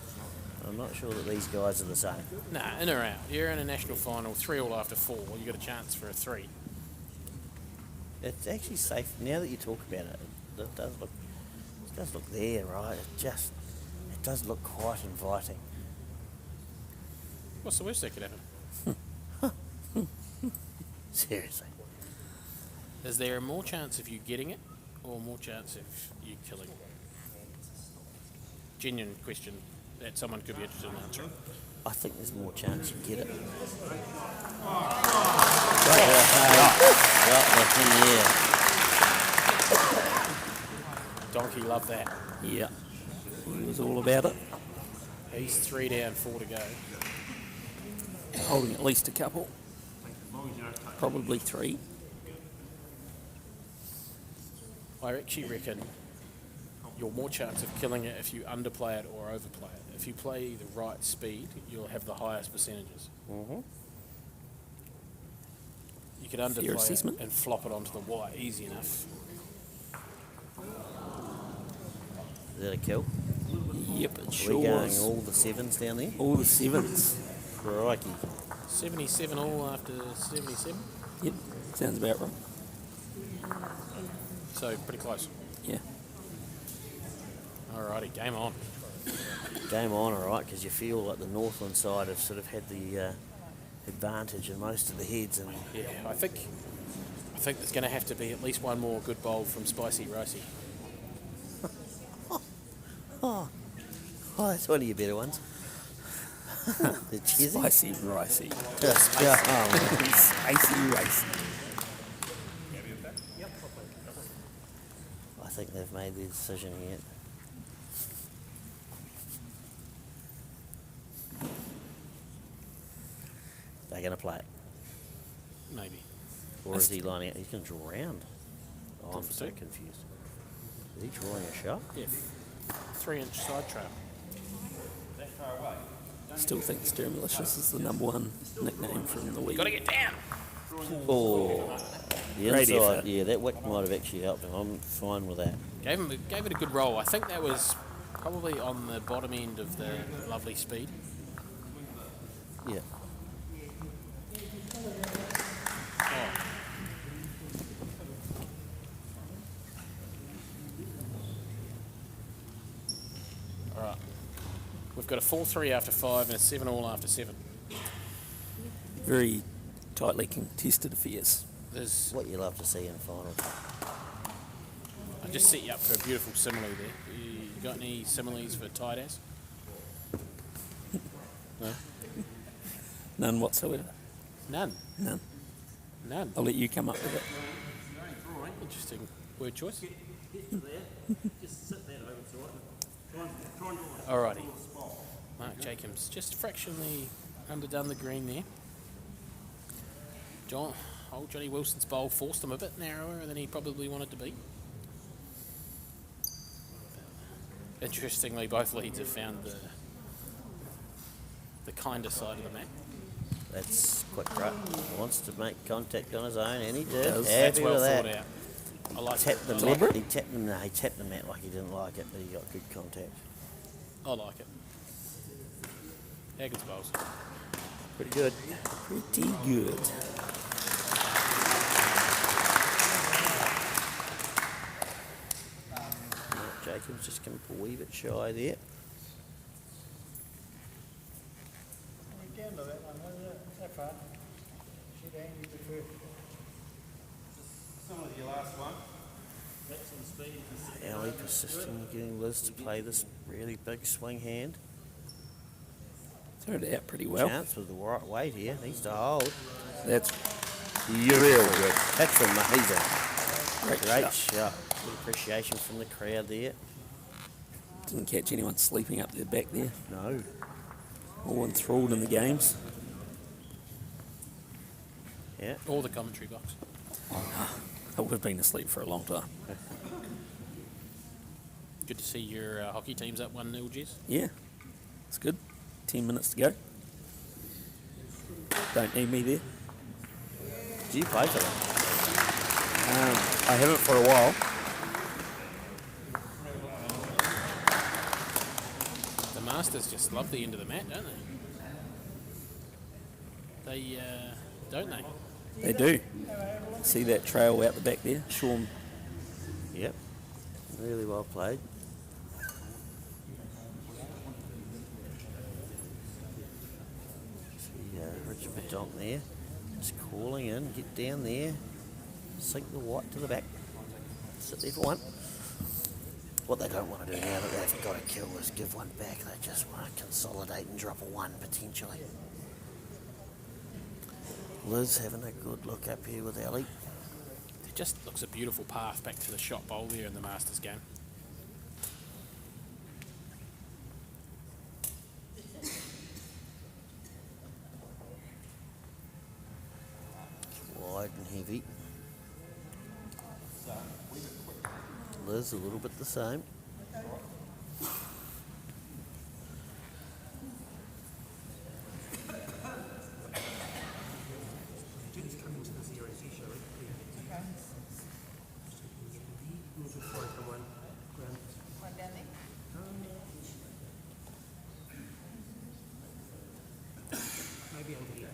I'm not sure that these guys are the same. Nah, in or out. You're in a national final, 3-all after 4. You got a chance for a 3. It's actually safe now that you talk about it. It does look there, right? It does look quite inviting. What's the worst that could happen? Seriously. Is there more chance of you getting it, or more chance of you killing it? Genuine question that someone could be interested in answering. I think there's more chance you get it. Donkey loved that. Yeah. He was all about it. He's 3 down, 4 to go. Holding at least a couple. Probably 3. I actually reckon you're more chance of killing it if you underplay it or overplay it. If you play the right speed, you'll have the highest percentages. Mm-hmm. You could underplay assessment. it and flop it onto the white easy enough. Is that a kill? Yep, it Are sure we going was. all the 7s down there? All the 7s. Crikey. 77 all after 77, Yep, sounds about right. so pretty close. Yeah. Alrighty, game on. Game on, alright, because you feel like the Northland side have sort of had the advantage in most of the heads. And Yeah, I think there's going to have to be at least one more good bowl from Spicy Ricey. oh, that's one of your better ones. The Chizzy. Spicy ricey. Oh, Spicy ricey. I think they've made their decision yet. They're going to play it. Maybe. Or is he lining up? He's going to draw around. Oh, I'm for so 2. confused. Is he drawing a shot? Yeah. 3-inch side trail. Still think Stirmalicious is the #1 nickname from the week. Got to get down. Oh, the Great inside. effort. Yeah, that wick might have actually helped him. I'm fine with that. Gave it a good roll. I think that was probably on the bottom end of the lovely speed. Yeah. All right. We've got a 4-3 after 5 and a 7-all after 7. Very tightly contested affairs. There's. What you love to see in finals. I just set you up for a beautiful simile there. You got any similes for tight ass? No? None whatsoever. None. None. None. I'll let you come up with it. Interesting word choice. Alrighty. Mark Jacobs just fractionally underdone the green there. Old Johnny Wilson's bowl forced him a bit narrower than he probably wanted to be. Interestingly, both leads have found the kinder side of the mat. That's quite great. He wants to make contact on his own, and he did. does. That's Happy well with thought that. out. I like Tapped the it. mat. He tapped him. No, he tapped the mat like he didn't like it, but he got good contact. I like it. How good's bowls? Pretty good. Pretty good. Jacob's just come up a wee bit shy there. Down to that one, isn't it? That far. Should aim you prefer. Some of your last one. That's some speed. Ali persisting, getting Liz to play this really big swing hand. Throw it out pretty well. Chance with the right weight here. Needs to hold. That's Real good. That's amazing. great, Great shot. shot. Good appreciation from the crowd there. Didn't catch anyone sleeping up their back there. No. All enthralled in the games. Yeah. Or the commentary box. I would have been asleep for a long time. Good to see your hockey team's up 1-0, Jez. Yeah, it's good. 10 minutes to go. Don't need me there. Do you play for them? I haven't for a while. The Masters just love the end of the mat, don't they? They, don't they? They do. See that trail out the back there? Sean. Yep. Really well played. See Richard Badonk there. Just calling in. Get down there. Sink the white to the back. Sit there for one. What they don't want to do now that they've got a kill is give one back. They just want to consolidate and drop a one potentially. Liz having a good look up here with Ali. It just looks a beautiful path back to the shot bowl there in the Masters game. Wide and heavy. Liz a little bit the same. One down there. Maybe under here.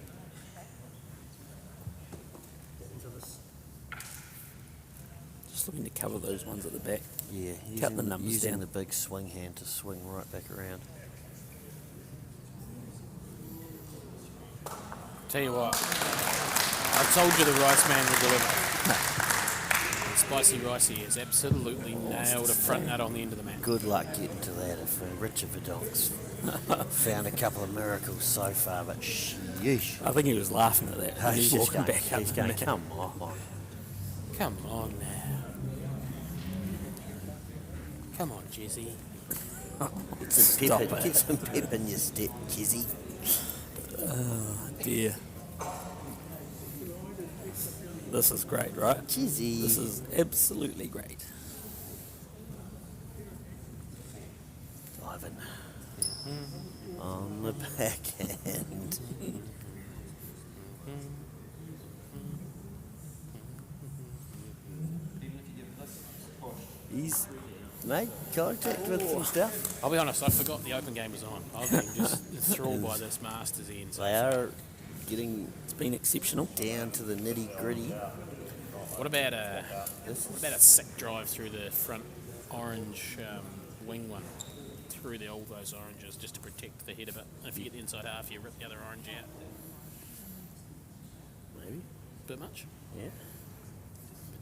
Into this. Just looking to cover those ones at the back. Yeah, Cut the numbers using down. the big swing hand to swing right back around. Tell you what, I told you the rice man would deliver. Spicy Ricey has absolutely nailed a front nut on the end of the mat. Good luck getting to that if Richard Vidonk's found a couple of miracles so far, but sheesh. I think he was laughing at that. when He's he was just walking going, back up. he's the going, mat. come on. Come on now. Come on, Jizzy. Get some Stop pep, it. get some pep in your step, Kizzy. Dear. This is great, right? Kizzy. This is absolutely great. Ivan. On the backhand. He's made contact with some stuff. I'll be honest, I forgot the Open game was on. I've been just enthralled by this Masters end. So They are getting It's been exceptional. down to the nitty gritty. what about a This what is about a sick drive through the front orange wing one? Through all those oranges just to protect the head of it. And if you get the inside half, you rip the other orange out. maybe, Bit much? yeah. Bit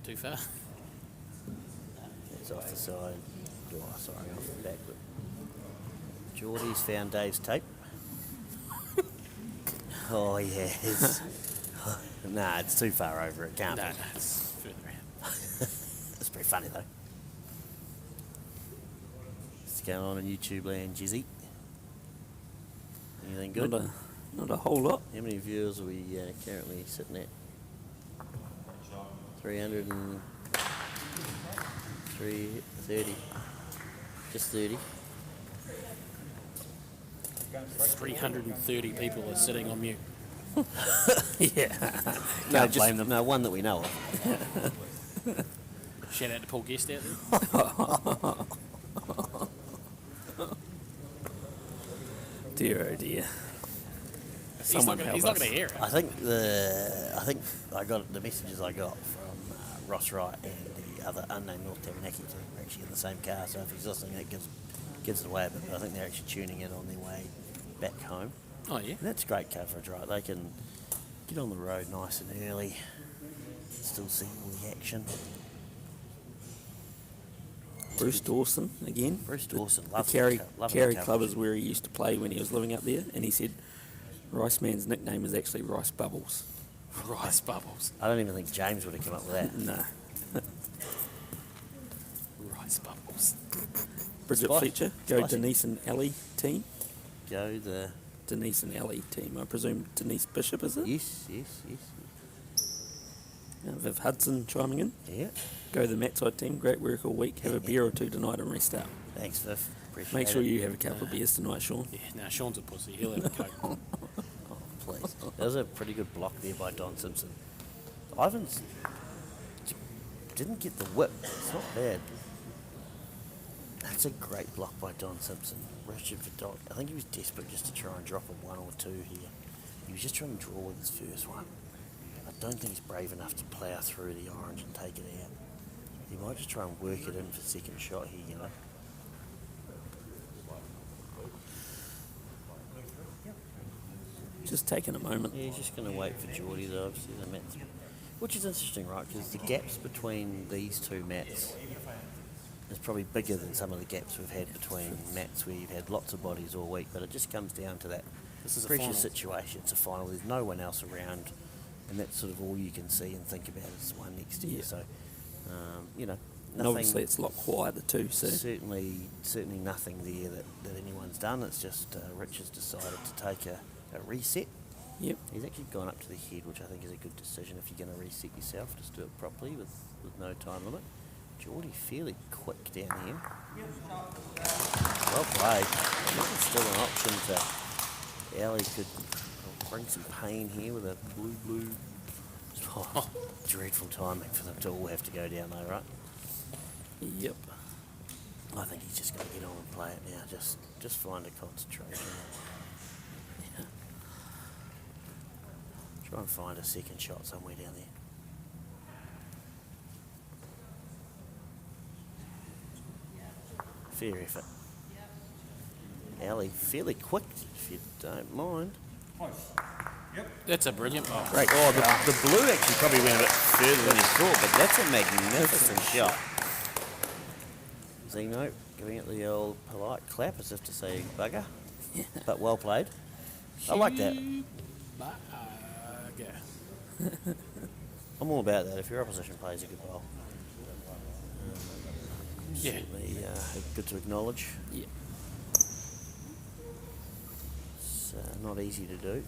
too far? It's off the side. Oh, sorry, off the back. But Geordie's found Dave's tape. Oh, yes. Nah, it's too far over. It can't No, be. no, it's further out. It's pretty funny, though. What's going on in YouTube land, Jizzy? Anything good? Not a whole lot. How many viewers are we currently sitting at? 330. Just 30. 330 people are sitting on mute. Yeah. No, Can't blame them. No, one that we know of. Shout out to Paul Guest out there. Dear, oh dear. Someone help He's not us. going to hear it. I think I got the messages I got from Ross Wright and the other unnamed North Taranaki team are actually in the same car. So if he's listening, that gives it away a bit. But I think they're actually tuning in on their way back home. Oh, yeah. And that's great coverage, right? They can get on the road nice and early, still see all the action. Bruce Dawson again. Bruce Dawson, The loves Carey loving Carey the Club coverage. is where he used to play when he was living up there, and he said Rice Man's nickname is actually Rice Bubbles. Rice Bubbles. I don't even think James would have come up with that. No. Rice Bubbles. Bridget Spicy. Fletcher, go Spicy. Denise and Ellie team. Go the Denise and Ellie team. I presume Denise Bishop, is it? yes. Viv Hudson chiming in. Yeah. Go the Matside team. Great work all week. Have a beer or two tonight and rest up. Thanks, Viv. Appreciate Make sure it. you have a couple of beers tonight, Sean. Yeah, now Sean's a pussy. He'll have a coke. Oh, please. That was a pretty good block there by Don Simpson. Ivans didn't get the whip. It's not bad. That's a great block by Don Simpson. Richard Vidal. I think he was desperate just to try and drop a 1 or 2 here. He was just trying to draw with his first one. I don't think he's brave enough to plough through the orange and take it out. He might just try and work it in for second shot here, you know. Just taking a moment. Yeah, he's just going to wait for Geordie though, obviously the mats. Which is interesting, right? Because the gaps between these two mats is probably bigger than some of the gaps we've had between mats where you've had lots of bodies all week, but it just comes down to that This is a precious final. situation. It's a final. There's no one else around, and that's sort of all you can see and think about is the one next to you. Yeah. So, you know, And obviously it's a lot quieter too, so certainly nothing there that anyone's done. It's just Rich has decided to take a reset. yep. He's actually gone up to the head, which I think is a good decision. If you're going to reset yourself, just do it properly with no time limit. Geordie fairly quick down here. Well played. There's still an option to Ellie could bring some pain here with a blue. Oh, dreadful timing for them to all have to go down though, right? Yep. I think he's just going to get on and play it now. Just find a concentration. Yeah. Try and find a second shot somewhere down there. Fair effort. Ellie, fairly quick if you don't mind. That's a brilliant ball. Great. Oh, the blue actually probably went a bit further than he thought, but that's a magnificent shot. Zeno giving it the old polite clap as if to say bugger, but well played. I like that. Bugger. I'm all about that. If your opposition plays a good bowl, Yeah. certainly good to acknowledge. Yeah. It's not easy to do.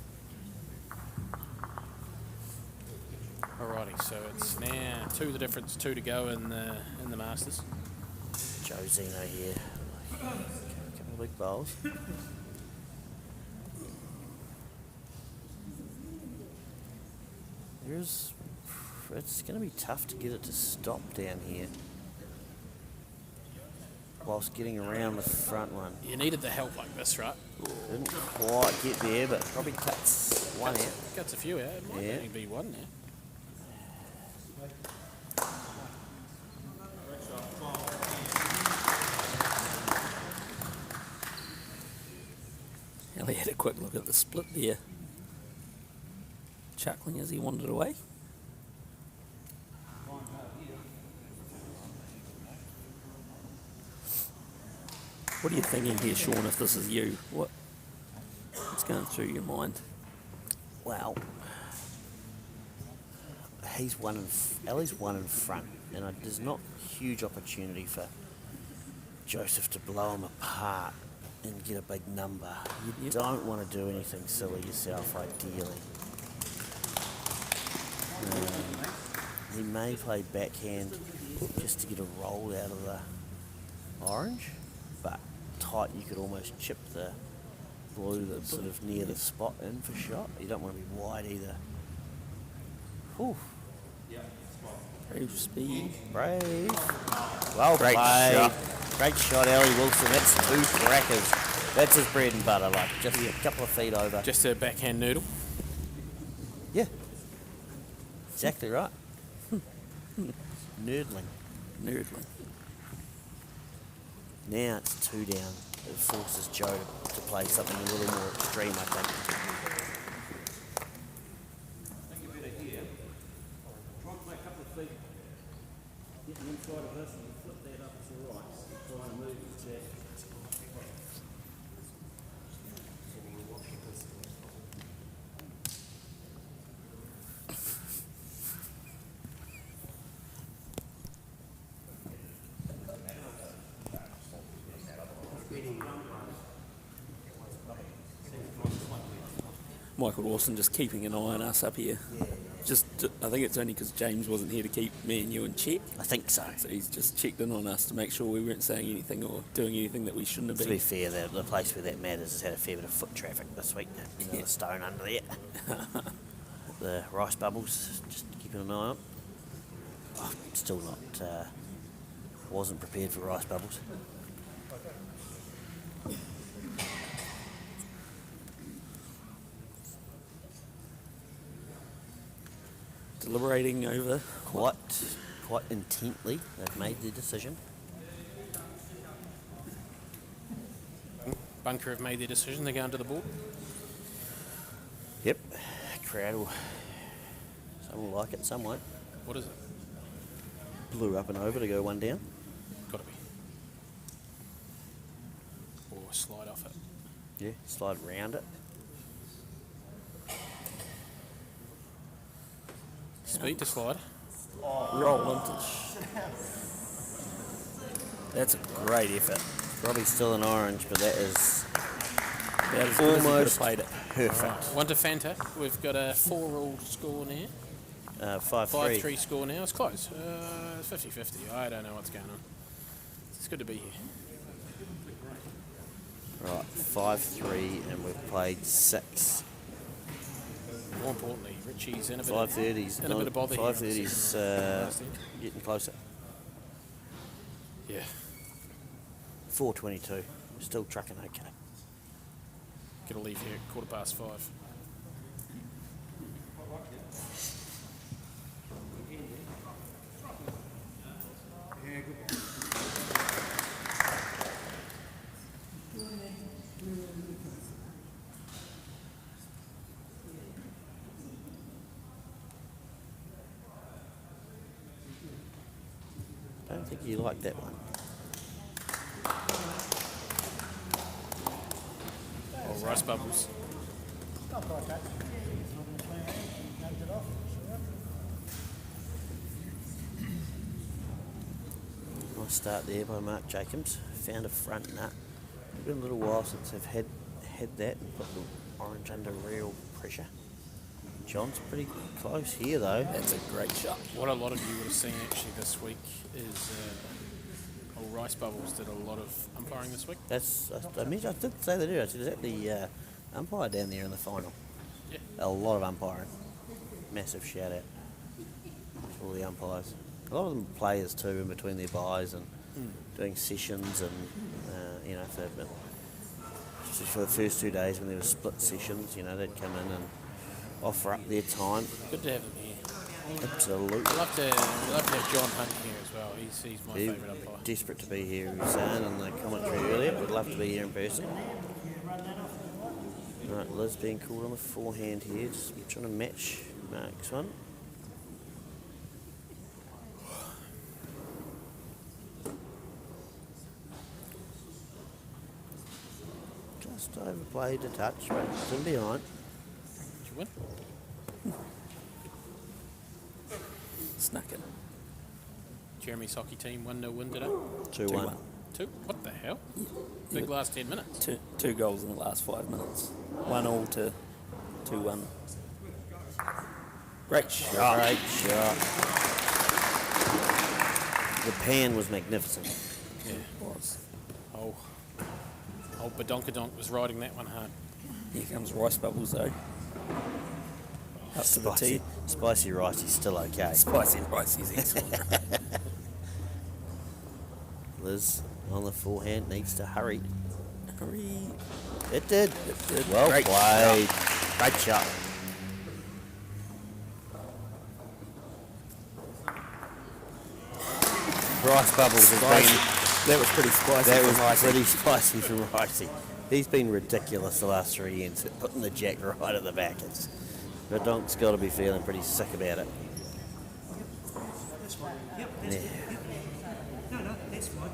Alrighty, so it's now 2 the difference, 2 to go in the Masters. Joe Zeno here. A couple of big bowls. It's going to be tough to get it to stop down here whilst getting around the front one. You needed the help like this, right? Didn't quite get there, but probably cuts one out. Cuts a few out. It might Yeah. only be one now. Ellie had a quick look at the split there, chuckling as he wandered away. What are you thinking here, Sean, if this is you? What's going through your mind? Well, Ellie's one in front, and there's not huge opportunity for Joseph to blow him apart and get a big number. You don't want to do anything silly yourself, ideally. He may play backhand just to get a roll out of the orange. but tight. You could almost chip the blue that's sort of near the spot in for shot. You don't want to be wide either. Whew. Brave speed. Brave. Well Great played. shot. Great shot, Ellie Wilson. That's 2 crackers. That's his bread and butter, like just a couple of feet over. Just a backhand noodle. Yeah. Exactly right. Nerdling. Nerdling. Now it's 2 down. It forces Joe to play something a little more extreme, I think. I think you're better here. Try and play a couple of feet. Get the inside of this and flip that up to the right. Try and move the jack. Michael Dawson just keeping an eye on us up here. Just, I think it's only because James wasn't here to keep me and you in check. I think so. So he's just checked in on us to make sure we weren't saying anything or doing anything that we shouldn't have To be been. fair, the place where that matters has had a fair bit of foot traffic this week. Another stone under there. The rice bubbles, just keeping an eye on. Oh, still not, wasn't prepared for rice bubbles. Deliberating over. Quite intently, they've made their decision. Bunker have made their decision. They're going to the board. Yep. Crowd will, some will like it, some won't. What is it? Blue up and over to go 1 down. Got to be. Or slide off it. Yeah, slide round it. Speed to slide. Roll vintage. That's a great effort. Probably still an orange, but that is About as good as he could have almost played it. perfect. One to Fanta. We've got a 4-all score now. 5-3. 5-3 score now. It's close. 50-50. I don't know what's going on. It's good to be here. Right, 5-3, and we've played 6. More importantly, Richie's in a bit 5:30's in a bit of bother here. 5:30's getting closer. Yeah. 4:22. We're still trucking okay. Got to leave here at 5:15. I don't think you like that one. Oh, rice bubbles. Not quite that. Knocked it off. Nice start there by Mark Jacobs. Found a front nut. It's been a little while since they've had that and put the orange under real pressure. John's pretty close here though. That's a great shot. What a lot of you would have seen actually this week is Rice Bubbles did a lot of umpiring this week. I did say they do. She was at the umpire down there in the final. Yeah. A lot of umpiring. Massive shout out to all the umpires. A lot of them players too in between their buys and doing sessions and if they've been for the first 2 days when there were split sessions, they'd come in and offer up their time. Good to have him here. Absolutely. We'd love to have John Hunt here as well. He's my He- favourite umpire. Desperate to be here, he was saying in the commentary earlier. Would love to be here in person. Right, Liz being called on the forehand here, just trying to match Mark's one. Just overplayed a touch, but it's in behind. Did you win? Snuck in. Jeremy's hockey team 1-0 win today. 2-1. 2? What the hell? Big last 10 minutes. Two goals in the last 5 minutes. 1-1 to 2-1. Great shot. Great shot. The pan was magnificent. Yeah. Was. I Oh, old Badonkadonk was riding that one hard. Here comes Rice Bubbles though. Up to the tee. Spicy rice is still okay. Spicy rice is excellent. Liz on the forehand needs to hurry. Hurry. It did. It did. Well Great played. Great shot. Rice Bubbles has been... That was pretty spicy. That from was Ricey. pretty spicy from Ricey. He's been ridiculous the last 3 ends, putting the jack right at the back. But Donk's got to be feeling pretty sick about it. Yeah. No, that's fine.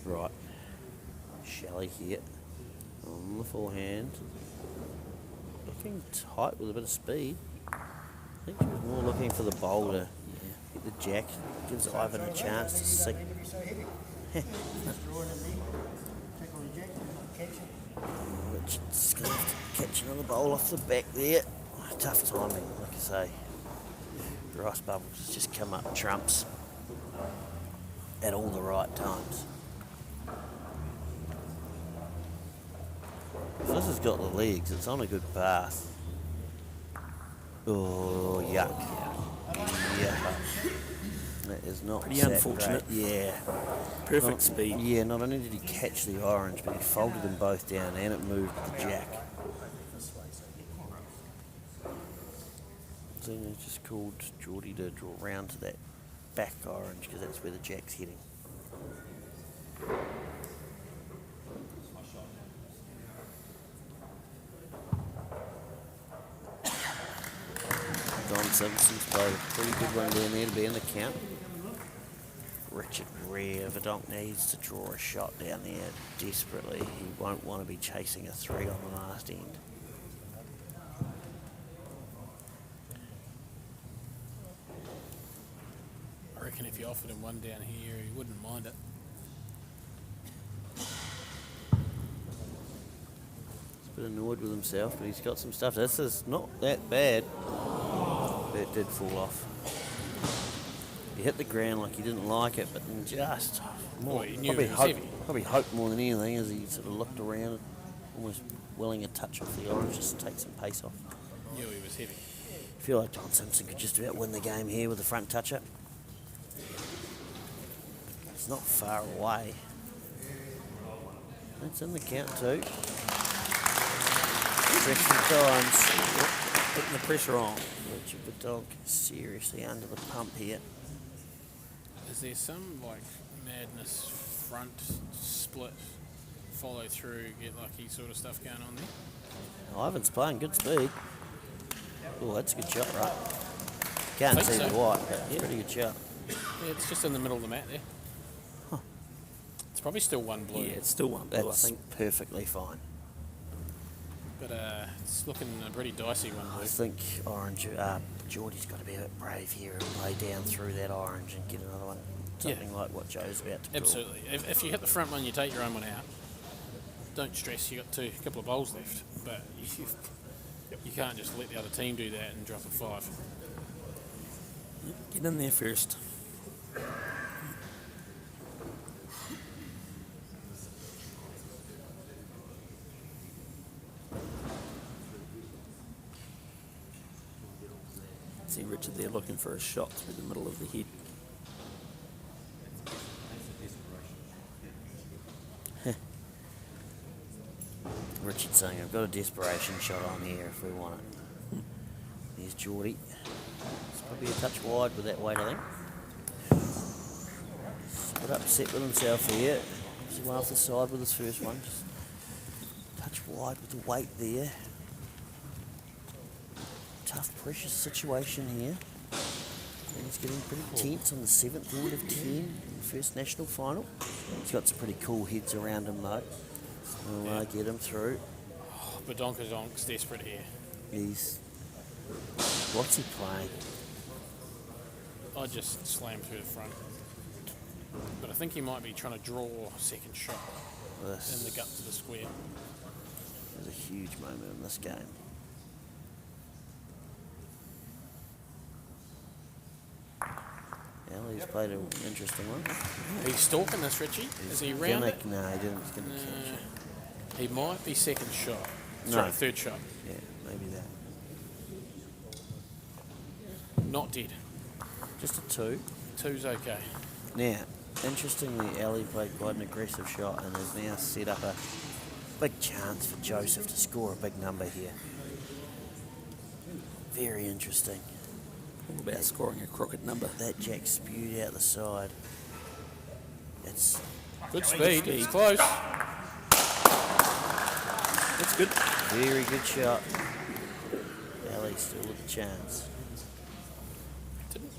Right. Shelley here on the forehand. Looking tight with a bit of speed. I think she was more looking for the bowl to hit the jack. Gives Ivan a chance to sink. Richard's going to have to catch another bowl off the back there. Tough timing, like I say. Rice Bubbles has just come up trumps at all the right times. If this has got the legs, it's on a good path. Oh, yuck. Yeah. That is not Pretty that unfortunate. great. Yeah. Perfect speed. Yeah, not only did he catch the orange, but he folded them both down and it moved the jack. So I just called Geordie to draw round to that back orange because that's where the jack's heading. Don Simpson's played a pretty good one down there to be in the count. Richard Verdonk needs to draw a shot down there desperately. He won't want to be chasing a 3 on the last end. I reckon if you offered him one down here, he wouldn't mind it. He's a bit annoyed with himself, but he's got some stuff. This is not that bad. That did fall off. He hit the ground like he didn't like it, but then just more, Well, he knew it was heavy. probably hoped more than anything as he sort of looked around, almost willing a touch off the orange just to take some pace off. Knew he was heavy. I feel like Don Simpson could just about win the game here with the front touch-up. It's not far away. That's in the count too. Pressure times. Putting the pressure on. Richard Verdonk is seriously under the pump here. Is there some like madness front split, follow through, get lucky sort of stuff going on there? Ivan's playing good speed. Oh, that's a good shot, right? Can't I think see the so. white, but it's a pretty good shot. Yeah, it's just in the middle of the mat there. It's probably still one blue, Yeah, it's still one blue, I That's think. perfectly fine. but it's looking a pretty dicey one I blue. think orange. Geordie's got to be a bit brave here and play down through that orange and get another one. Something like what Joe's about to do. Absolutely. If you hit the front one, you take your own one out. Don't stress, you got a couple of bowls left, but you can't just let the other team do that and drop a 5. Get in there first. See Richard there looking for a shot through the middle of the head. Richard's saying, I've got a desperation shot on here if we want it. There's Geordie. It's probably a touch wide with that weight, I think. He's a bit upset with himself here. He went off the side with his first one. Just a touch wide with the weight there. Tough, precious situation here. And he's getting pretty tense on the 7th end of 10 in the first national final. He's got some pretty cool heads around him though. We'll get him through. But Donkadonk's desperate here. He's... What's he playing? I just slam through the front. But I think he might be trying to draw a second shot This in the guts of the square. is a huge moment in this game. Ellie's played an interesting one. He's stalking this, Richie. Is he round it? No, he didn't. He's gonna catch it. He might be second shot. No. Sorry, third shot. Yeah, maybe that. Not dead. Just a 2. Two's okay. Now, interestingly, Ellie played quite an aggressive shot and has now set up a big chance for Joseph to score a big number here. Very interesting. All about scoring a crooked number. That jack spewed out the side. It's Good speed. He's close. That's good. very good shot. Ellie still with a chance.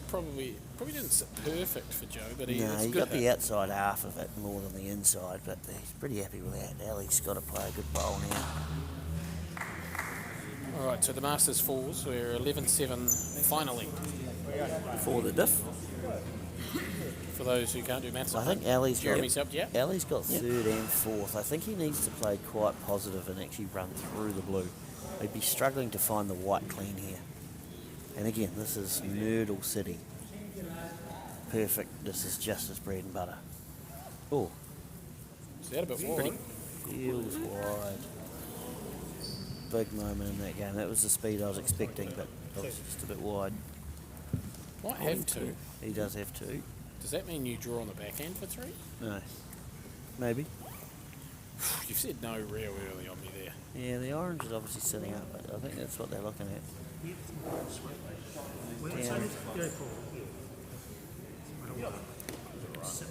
Probably didn't sit perfect for Joe, but No, it's he good got the hit. outside half of it more than the inside, but he's pretty happy with that. Ellie's got to play a good bowl now. All right, so the Masters falls. We're 11-7 finally. For the diff. For those who can't do maths, I think Ellie's Jeremy's got, up, yeah. Ellie's got third and fourth. I think he needs to play quite positive and actually run through the blue. He'd be struggling to find the white clean here. And again, this is Nurdle City. Perfect. This is just his bread and butter. Oh, Is that a bit wide? feels wide. Big moment in that game. That was the speed I was expecting, but obviously just a bit wide. Might have two. He does have 2. Does that mean you draw on the back end for 3? No. Maybe. You've said no real early on me there. Yeah, the orange is obviously sitting up, but I think that's what they're looking at. Down.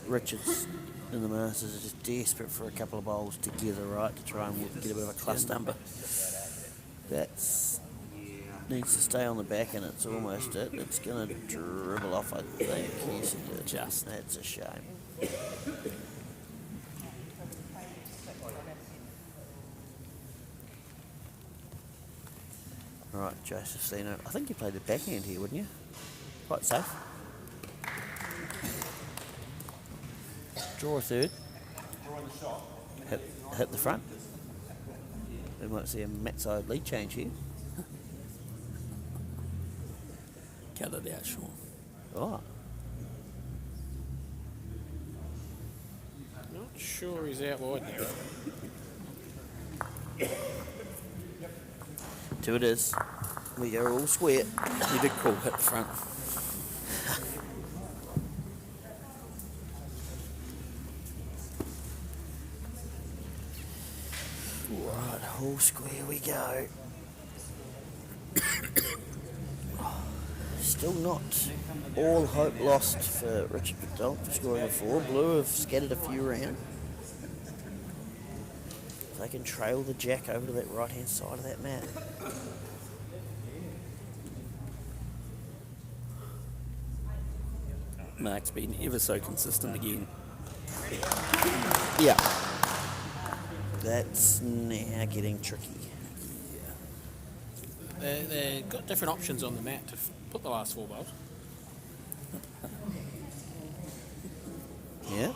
Richards and the Masters are just desperate for a couple of bowls together, right, to try and get a bit of a cluster. number. That's needs to stay on the back, and it's almost it. It's going to dribble off, I think. Yes, it did. Just. That's a shame. Right, Joseph Sino. I think you played the backhand here, wouldn't you? Quite safe. Draw a third. Hit the front. We might see a mat side lead change here. Cut it out, Sean. Oh, Not sure he's out wide now. 2 it is. We are all square. You did call hit the front. Right, all square we go. Still not all hope lost for Richard McDonald for scoring a 4. Blue have scattered a few around. If they can trail the jack over to that right-hand side of that mat. Mark's been ever so consistent again. Yeah. That's now getting tricky. They've got different options on the mat to put the last 4 bowls. Yeah.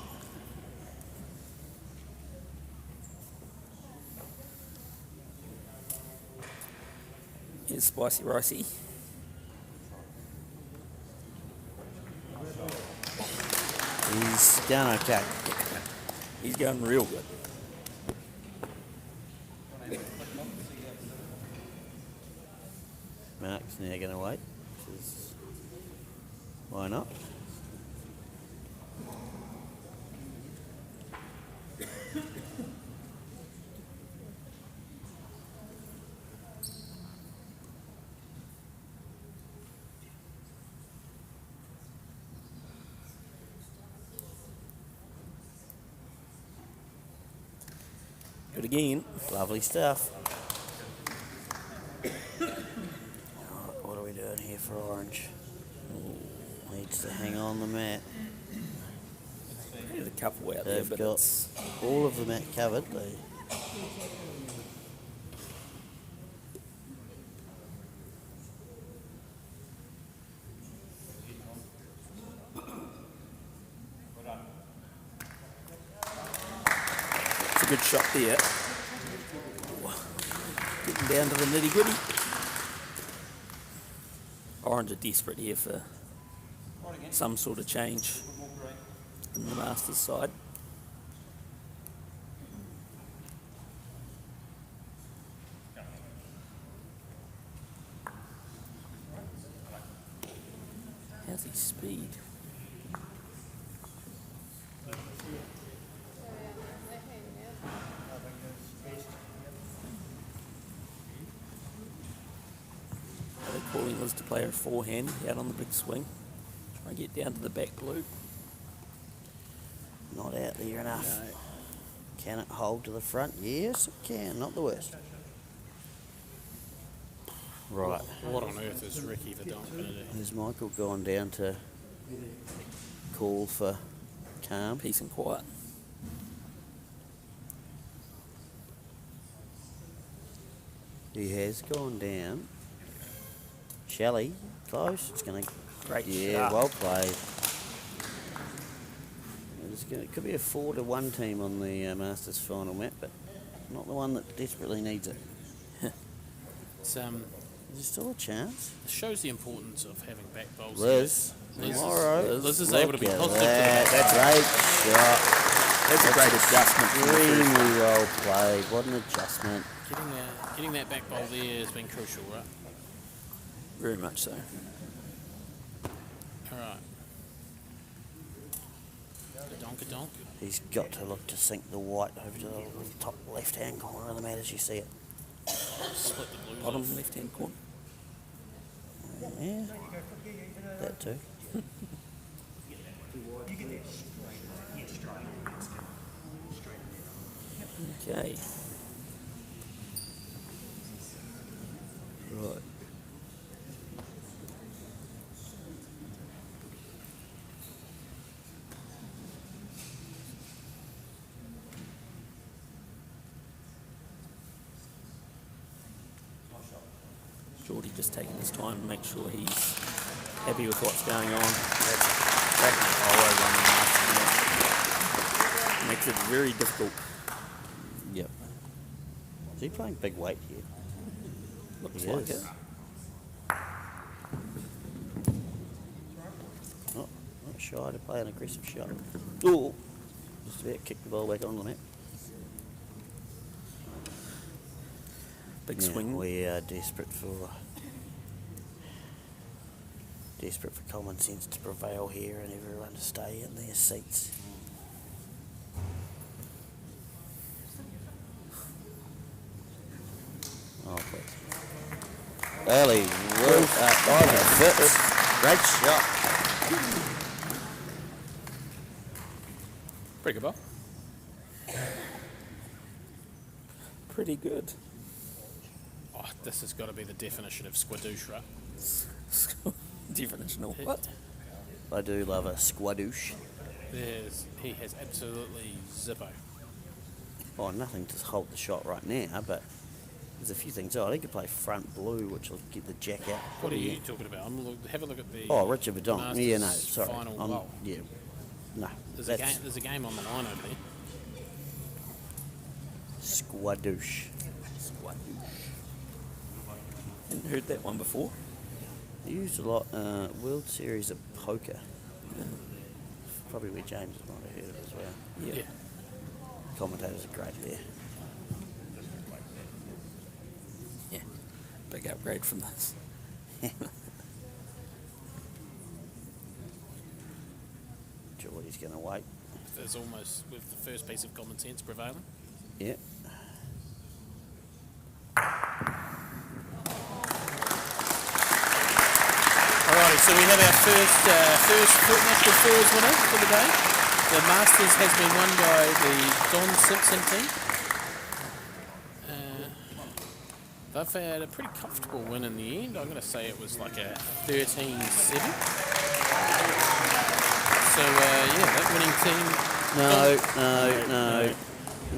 Here's Spicy Ricey. He's done okay. He's going real good. Mark's now going to wait. Which is, why not? Good again. Lovely stuff. Alright, what are we doing here for orange? Needs to hang on the mat. There's a couple out there, They've but got it's all of the mat covered. They a good shot there. Getting down to the nitty gritty. Orange are desperate here for some sort of change in the Masters side. How's his speed? They're calling Liz to play her forehand out on the big swing. Try and get down to the back blue. Not out there enough. No. Can it hold to the front? Yes, it can. Not the worst. Right. What on earth is Ricky Verdonk going to do? Has Michael gone down to call for calm? Peace and quiet. He has gone down. Shelley, close. It's going to... Great Yeah, shot. well played. It could be a 4-1 team on the Masters final map, but not the one that desperately needs it. It's, Is there still a chance? it shows the importance of having back bowls. Liz, Liz tomorrow. Liz is able to be Look at positive to the that. back That's a great shot. That's a great adjustment from the first one. Extremely well played. What an adjustment. Getting that back bowl there has been crucial, right? Very much so. All right. Donk. He's got to look to sink the white over to the top left-hand corner of the mat as you see it. Split the blues Bottom off. left-hand corner. Yeah, that too. Okay. Right. Geordie just taking his time to make sure he's happy with what's going on. That's always on the Masters. Makes it very difficult. Yep. Is he playing big weight here? Looks He like is. it. Oh, not shy to play an aggressive shot. Oh, just about kick the ball back onto the mat. Big Yeah, swing. we are desperate for common sense to prevail here and everyone to stay in their seats. Oh, please. Early Will fits. Great shot. Pretty good ball. Pretty good. Oh, this has got to be the definition of squadouche, right? Definition of what? I do love a squadouche. He has absolutely zippo. Oh, nothing to hold the shot right now, but there's a few things. Oh, he could play front blue, which will get the jack out. What are you talking about? Have a look at the. Oh, Richard Verdonk. Masters Yeah, no, sorry. Final bowl. Yeah, no. There's That's a game on the line over there. squadouche. Hadn't heard that one before. Used a lot. World Series of Poker. Probably where James might have heard of it as well. Yeah. Commentators are great there. Yeah. Big upgrade from this. Geordie's going to wait. There's almost with the first piece of common sense prevailing. Yeah. Alrighty, so we have our first national fours winner for the day. The Masters has been won by the Don Simpson team. They've had a pretty comfortable win in the end. I'm going to say it was like a 13-7. So that winning team. No.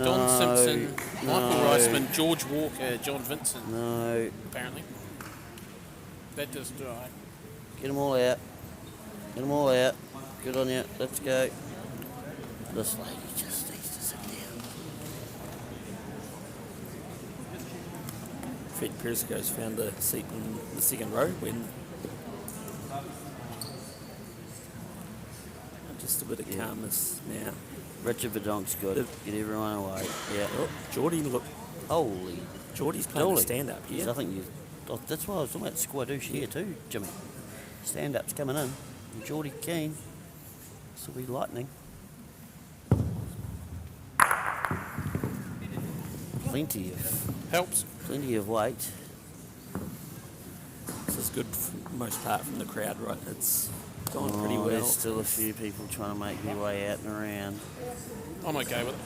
Don Simpson, Michael no. Reisman, George Walker, John Vincent. No. Apparently. That does right. Get them all out. Get them all out. Good on you. Let's go. This lady just needs to sit down. Fred Persico's found a seat in the second row when just a bit of calmness now. Richard Verdonk's good. Get everyone away. Yeah. Oh, Geordie, look, Holy. Geordie's playing Geordie. a stand-up Jeez, here. I think you. Oh, that's why I was talking about Squadoosh here too, Jimmy. Stand-up's coming in. And Geordie Keane. This will be lightning. Plenty Helps. of weight. This is good for the most part from the crowd, right? It's gone pretty well. There's still a few people trying to make their way out and around. I'm okay with it.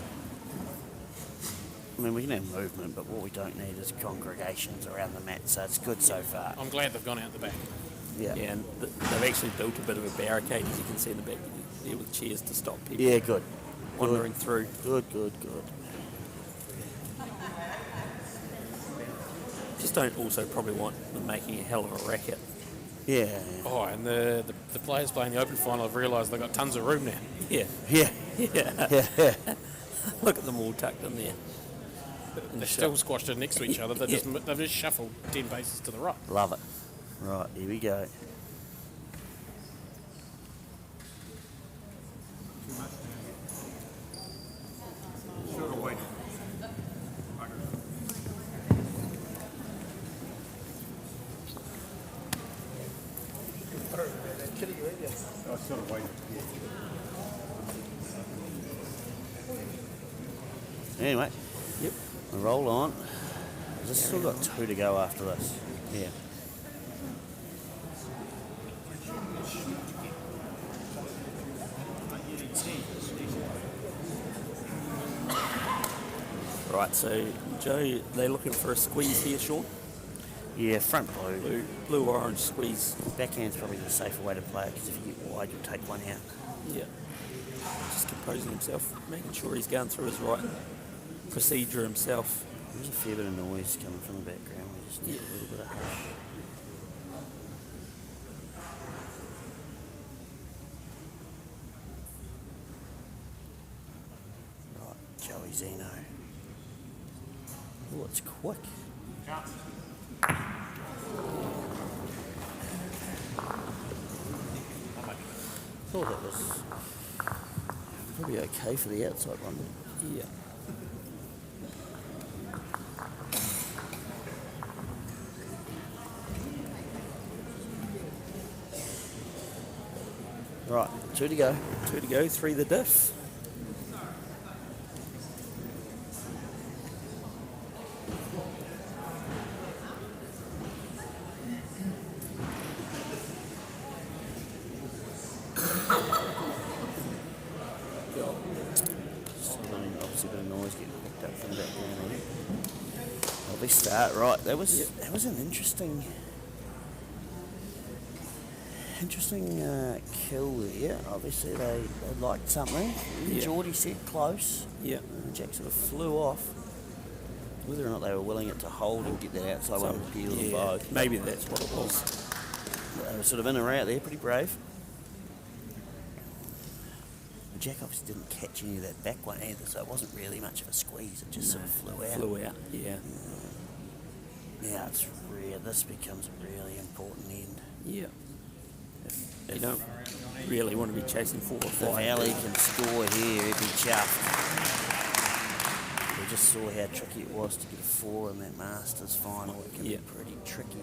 I mean, we can have movement, but what we don't need is congregations around the mat, so it's good so far. I'm glad they've gone out the back. Yeah. Yeah, and they've actually built a bit of a barricade, as you can see in the back there, with chairs to stop people Yeah, good. wandering through. Good. Just don't also probably want them making a hell of a racket. Yeah. Oh, and the players playing the Open final have realised they've got tons of room now. Yeah, Yeah. yeah. Look at them all tucked in there. They're still squashed in next to each other. They've just shuffled 10 paces to the right. Love it. Right, here we go. Should have waited. I should have waited. Anyway, Yep. we roll on. We've still got 2 to go after this. Yeah. Right, so Joe, they're looking for a squeeze here, Sean. Yeah, front blue. Blue-orange squeeze. Backhand's probably the safer way to play it because if you get wide, you'll take one out. Yeah. Just composing himself, making sure he's going through his right procedure himself. There's a fair bit of noise coming from the background. We just need a little bit of hush. Right, Joey Zeno. Oh, it's quick. Thought it was probably okay for the outside one. Yeah. Right, 2 to go. 2 to go, 3 the diff. Obviously a bit of noise getting picked up from the background here. Lovely start, right. That was an interesting kill there. Obviously they liked something. Yeah. Geordie said close. Yeah. Jack sort of flew off. Whether or not they were willing it to hold and get that outside one would peel them Yeah, both. maybe that's what it was. They were sort of in or out there, pretty brave. Jack obviously didn't catch any of that back one either, so it wasn't really much of a squeeze. It just sort of flew out. Flew out, yeah. Now this becomes a really important end. Yeah. You don't really want to be chasing 4 or If 5. Ali can score here, he'd be chuffed. We just saw how tricky it was to get a 4 in that Masters final. It can be pretty tricky.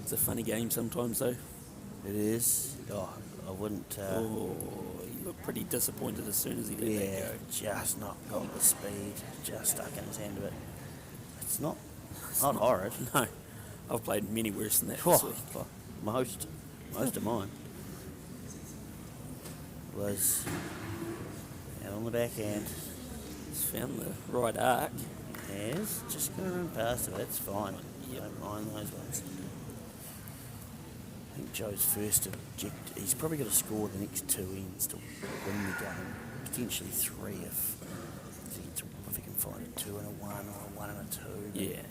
It's a funny game sometimes, though. It is. Oh, I wouldn't. He looked pretty disappointed as soon as he let Yeah, that go. just not got the speed. Just stuck in his hand a bit. It's not horrid. No, I've played many worse than that Oh, this week. Most of mine was out on the backhand. He's found the right arc. Yes, just going to run past it. That's fine. You don't mind those ones. I think Joe's first objective. He's probably got to score the next 2 ends to win the game. Potentially 3 if he can find a 2 and a 1 or a 1 and a 2. Yeah.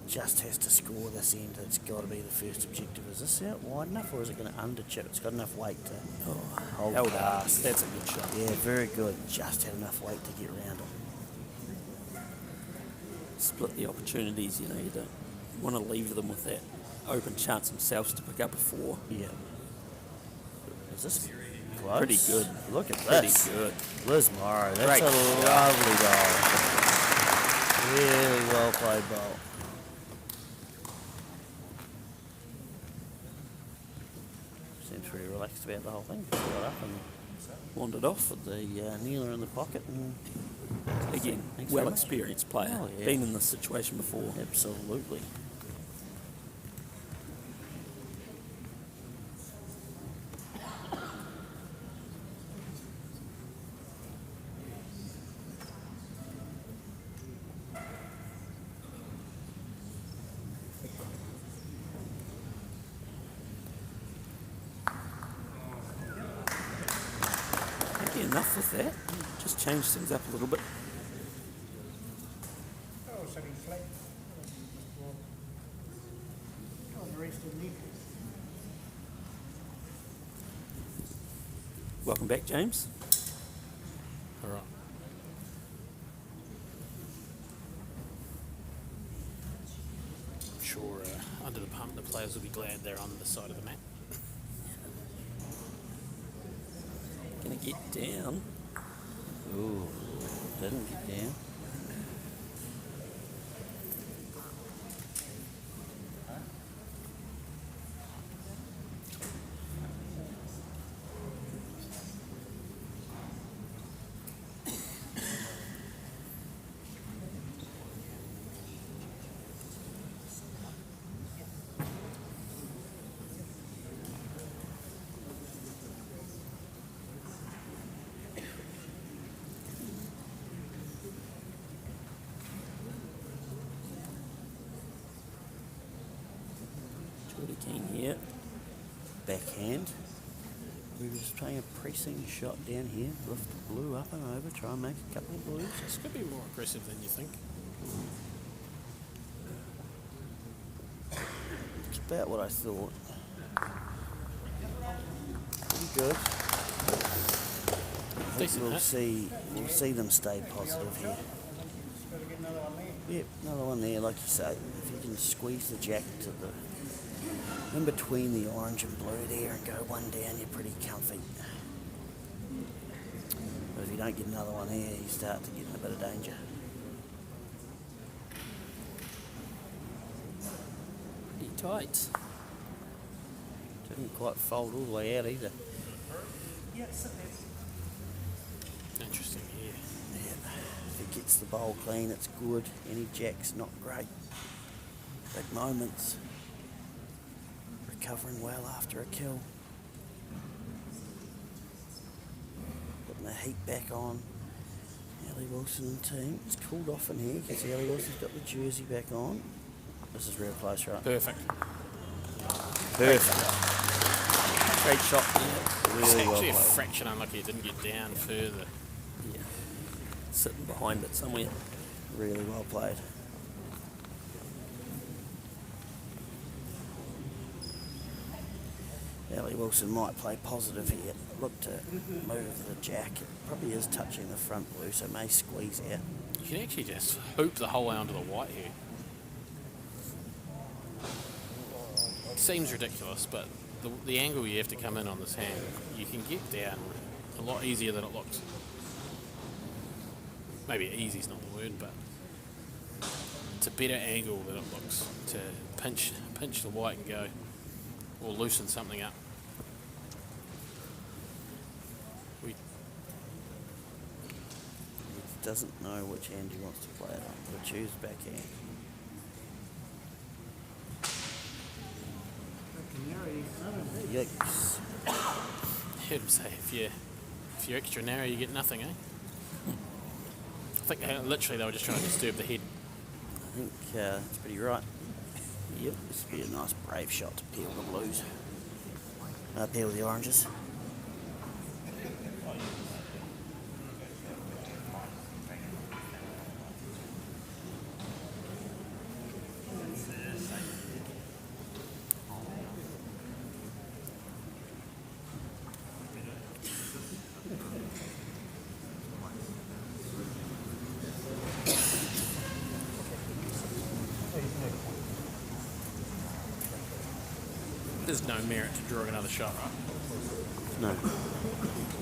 just has to score this end. It's got to be the first objective. Is this out wide enough, or is it going to underchip? It's got enough weight to hold held up. fast. That's a good shot. Yeah, very good. Just had enough weight to get around it. Split the opportunities, you know, you don't want to leave them with that open chance themselves to pick up a 4. Yeah. Is this close? Pretty good. Look at Pretty this. good. Liz Morrow, that's Great a shot. lovely goal. Really well played ball. Seems pretty relaxed about the whole thing. Just got up and Wandered off. put the kneeler in the pocket and Again, Thanks very well much. experienced player. Oh, yeah. Been in this situation before. absolutely. Okay, enough with that. Just change things up a little bit. Oh, so he's flat. Oh, the rest of the Welcome back, James. All right. I'm sure under the pump the players will be glad they're on the side of the mat. Gonna get down. Ooh, didn't get down. Jordy King here. Backhand. We were just playing a pressing shot down here. Lift the blue up and over. Try and make a couple of blues. This could be more aggressive than you think. It's about what I thought. Pretty good. I think Decent we'll see them stay positive here. Got to get another one there. Yep, another one there, like you say. If you can squeeze the jack to the in between the orange and blue there and go one down, you're pretty comfy. But if you don't get another one there, you start to get in a bit of danger. Pretty tight. Didn't quite fold all the way out either. Interesting here. Yeah. If it gets the bowl clean, it's good. Any jack's not great. Big moments. Recovering well after a kill. Putting the heat back on. Ellie Wilson and team. It's cooled off in here because Ellie Wilson's got the jersey back on. This is real close, right? Perfect. Perfect. Great shot. It's Really well actually a played. fraction unlucky it didn't get down further. Yeah. Sitting behind it somewhere. Really well played. Ellie Wilson might play positive here. Look to move the jack. It probably is touching the front blue, so may squeeze out. You can actually just hoop the whole way onto the white here. Seems ridiculous, but the angle you have to come in on this hand, you can get down a lot easier than it looks. Maybe easy is not the word, but it's a better angle than it looks to pinch the white and go, or loosen something up. We He doesn't know which hand he wants to play it on, but choose backhand. Yikes. heard him say if you're extra narrow, you get nothing, eh? I think literally they were just trying to disturb the head. I think that's pretty right. Yep, this would be a nice brave shot to peel the blues. Peel the oranges. is no merit to drawing another shot, right? No.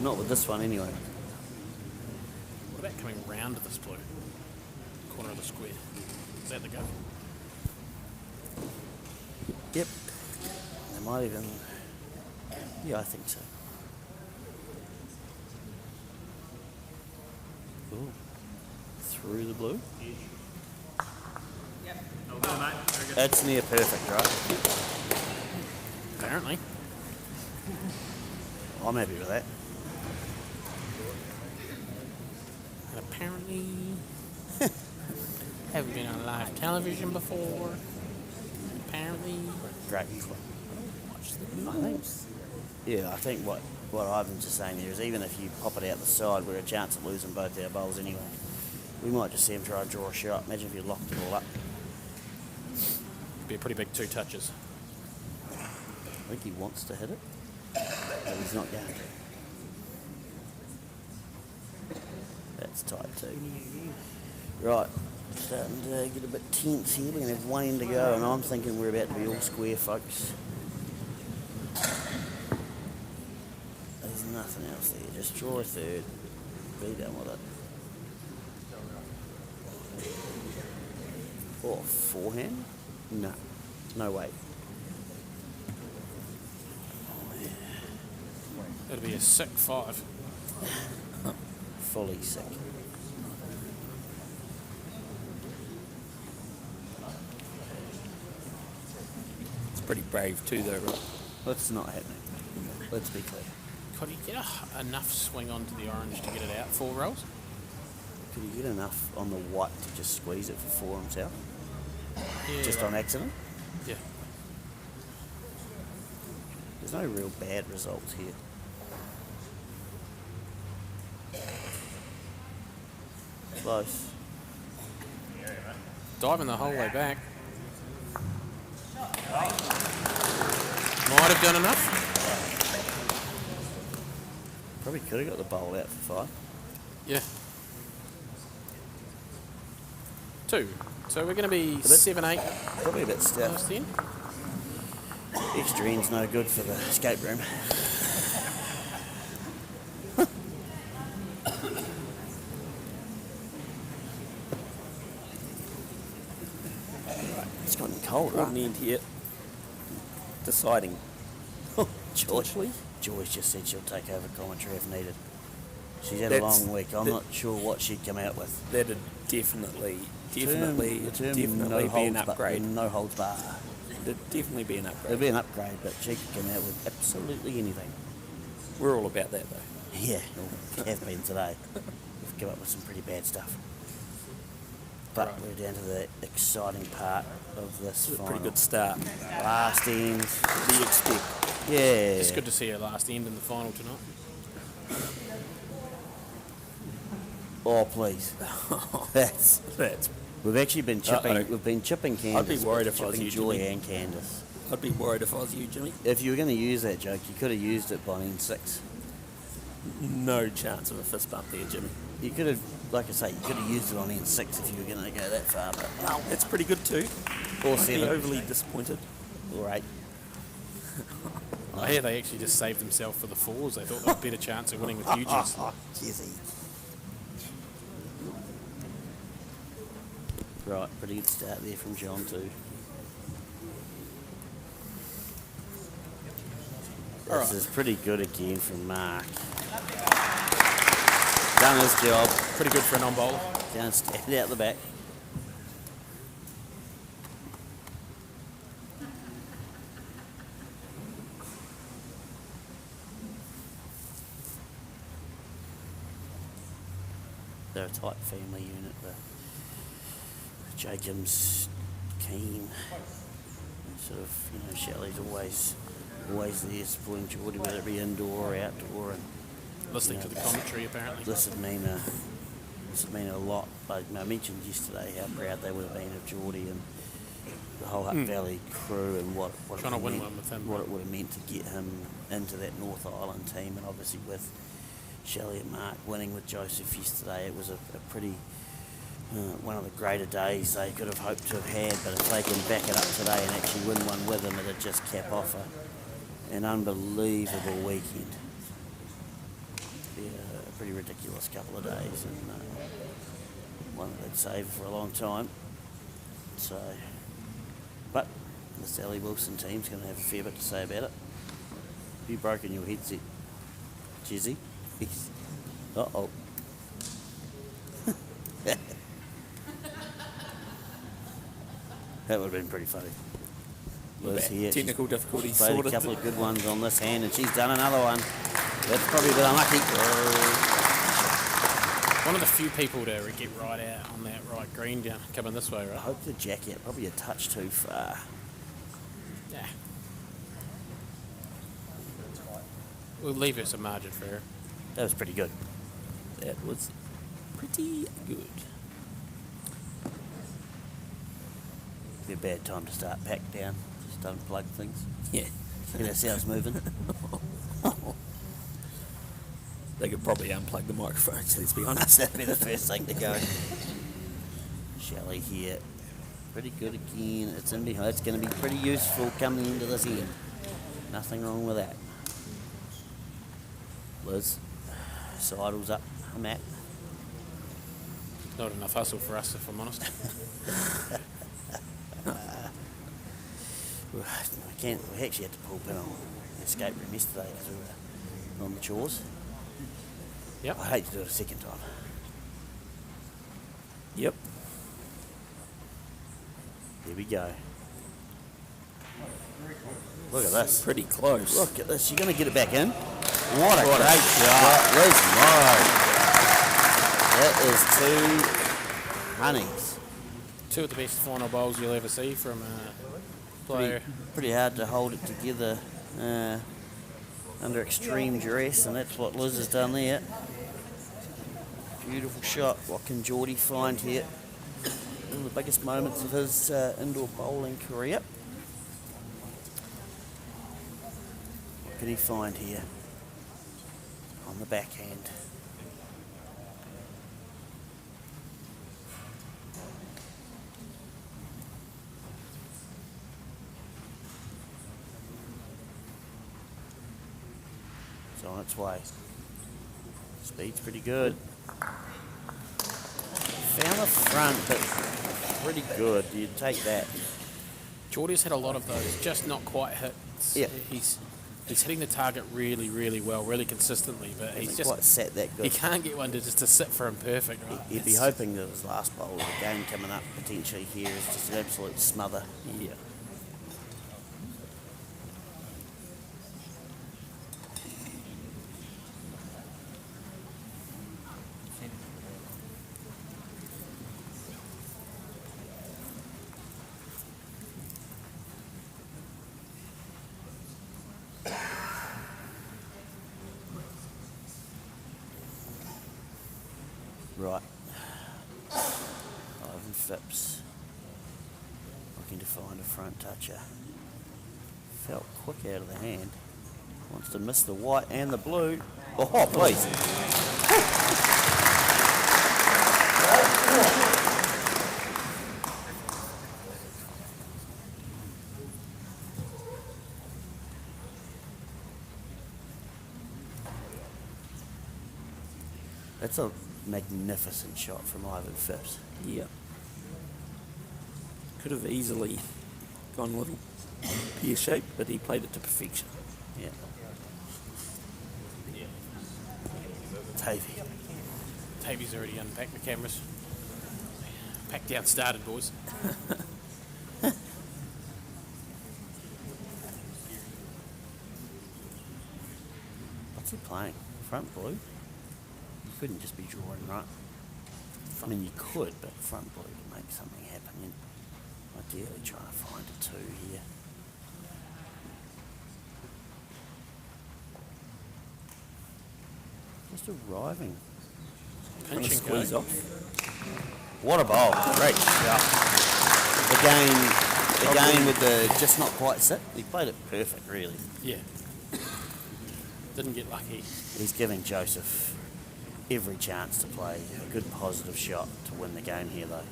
Not with this one, anyway. What about coming round to this blue? Corner of the square. Is that the go? Yep. They might even... Yeah, I think so. Ooh. Through the blue. That's near perfect, right? Apparently. I'm happy with that. And apparently... haven't been on live television before. Apparently... Great. Yeah, I think what Ivan's just saying here is even if you pop it out the side, we're a chance of losing both our bowls anyway. We might just see him try and draw a shot. Imagine if you locked it all up. Be a pretty big 2 touches. I think he wants to hit it, but he's not going to. That's tight too. Right, starting to get a bit tense here. We're going to have Wayne to go, and I'm thinking we're about to be all square, folks. There's nothing else there. Just draw a third. Be done with it. Oh, forehand? No. No way. It'll be a sick 5. Fully sick. It's pretty brave too, though, right? That's not happening. Let's be clear. Could he get enough swing onto the orange to get it out 4 rolls? Could he get enough on the white to just squeeze it for 4 himself? Yeah, Just on accident? Yeah. There's no real bad results here. Close. Diving the whole way back. Might have done enough. Probably could have got the bowl out for 5. Yeah. 2. So we're going to be 7-8 Probably a bit stiff. last in. Extra end's no good for the escape room. It's gotten cold, right? Right end here. Deciding. Joy's just said she'll take over commentary if needed. She's had a That's- long week. I'm not sure what she'd come out with. That'd definitely The term be no an holds upgrade. No holds bar. It'd definitely be an upgrade. It'd be an upgrade, but she could come out with absolutely anything. We're all about that, though. Yeah, well, have been today. We've come up with some pretty bad stuff. But Right. we're down to the exciting part of this It's a final. pretty good start. Last end. What do you expect? Yeah. It's good to see her last end in the final tonight. Oh, please. That's. That's. We've actually been chipping. Uh-oh. We've been chipping Candace. I'd be worried if I was chipping you, Joy Jimmy. and Candace. I'd be worried if I was you, Jimmy. If you were going to use that joke, you could have used it by N6. No chance of a fist bump there, Jimmy. You could have, like I say, you could have used it on N6 if you were going to go that far. But Well, that's pretty good too. or I'd be 7. overly disappointed. Or 8. I hear they actually just saved themselves for the 4s. They thought they had a better chance of winning with Hugies. Jizzy. Right, pretty good start there from John too. This is pretty good again from Mark. Done his job. Pretty good for a non-bowler. Down, stand out the back. They're a tight family unit. The Jacobs, Keane, sort of, you know, Shelley's always there supporting Geordie, whether it be indoor or outdoor. And Listening to the commentary, apparently. this would mean a lot. I mentioned yesterday how proud they would have been of Geordie and the whole Hutt Valley crew and what it Trying to win meant- one with him. what it would have meant to get him into that North Island team, and obviously with Shelley and Mark winning with Joseph yesterday, it was a pretty one of the greater days they could have hoped to have had. But if they can back it up today and actually win one with him, it'd just cap off an unbelievable weekend. Yeah, a pretty ridiculous couple of days, and one that they'd saved for a long time. So, but the Sally Wilson team's going to have a fair bit to say about it. Have you broken your headset, Jizzy? Uh-oh. That would have been pretty funny. Liz here, Technical difficulties she's played sorted. a couple of good ones on this hand, and she's done another one. That's probably a bit unlucky. One of the few people to get right out on that right green down coming this way, I right? hope the jacket probably a touch too far. Yeah. We'll leave her some margin for her. That was pretty good. That was pretty good. Be a bad time to start pack down. Just unplug things. Yeah. Get ourselves moving. They could probably unplug the microphones, let's be honest. That'd be the first thing to go. Shelley here. Pretty good again. It's in behind. It's going to be pretty useful coming into this end. Nothing wrong with that. Liz. Sidles up a mat. Not enough hustle for us, if I'm honest. We actually had to pull pin on the escape room yesterday because we were on the chores. Yep. I hate to do it a second time. Yep. Here we go. Look at this. Pretty close. Look at this. You're going to get it back in. What a great shot. Liz Morrow. That is two honeys. Two of the best final bowls you'll ever see from a player. Pretty hard to hold it together under extreme duress, and that's what Liz has done there. Beautiful shot. What can Geordie find here? One of the biggest moments of his indoor bowling career. What can he find here on the backhand? It's on its way. Speed's pretty good. Found the front, but pretty good. You'd take that. Geordie's had a lot of those, just not quite hits. Yeah. He's hitting the target really, really well, really consistently, but he's Hasn't just quite sat that he good. can't get one to just to sit for him perfect, right? He'd be hoping that his last bowl of the game coming up potentially here is just an absolute smother. Yeah. Right. Ivan Phipps looking to find a front toucher. Felt quick out of the hand. Wants to miss the white and the blue. Oh, please. That's a magnificent shot from Ivan Phipps. Yeah. Could have easily gone a little pear-shaped, but he played it to perfection. Yeah. Tavy. Tavy's already unpacked the cameras. Pack down started, boys. What's he playing? Front blue? You couldn't just be drawing right. I mean, you could, but front blue to make something happen. And ideally trying to find a two here. Just arriving. Pinch and Squeeze go. off. What a bowl. Great shot. Again with the just not quite sit. He played it perfect, really. Yeah. Didn't get lucky. He's giving Joseph every chance to play a good positive shot to win the game here, though.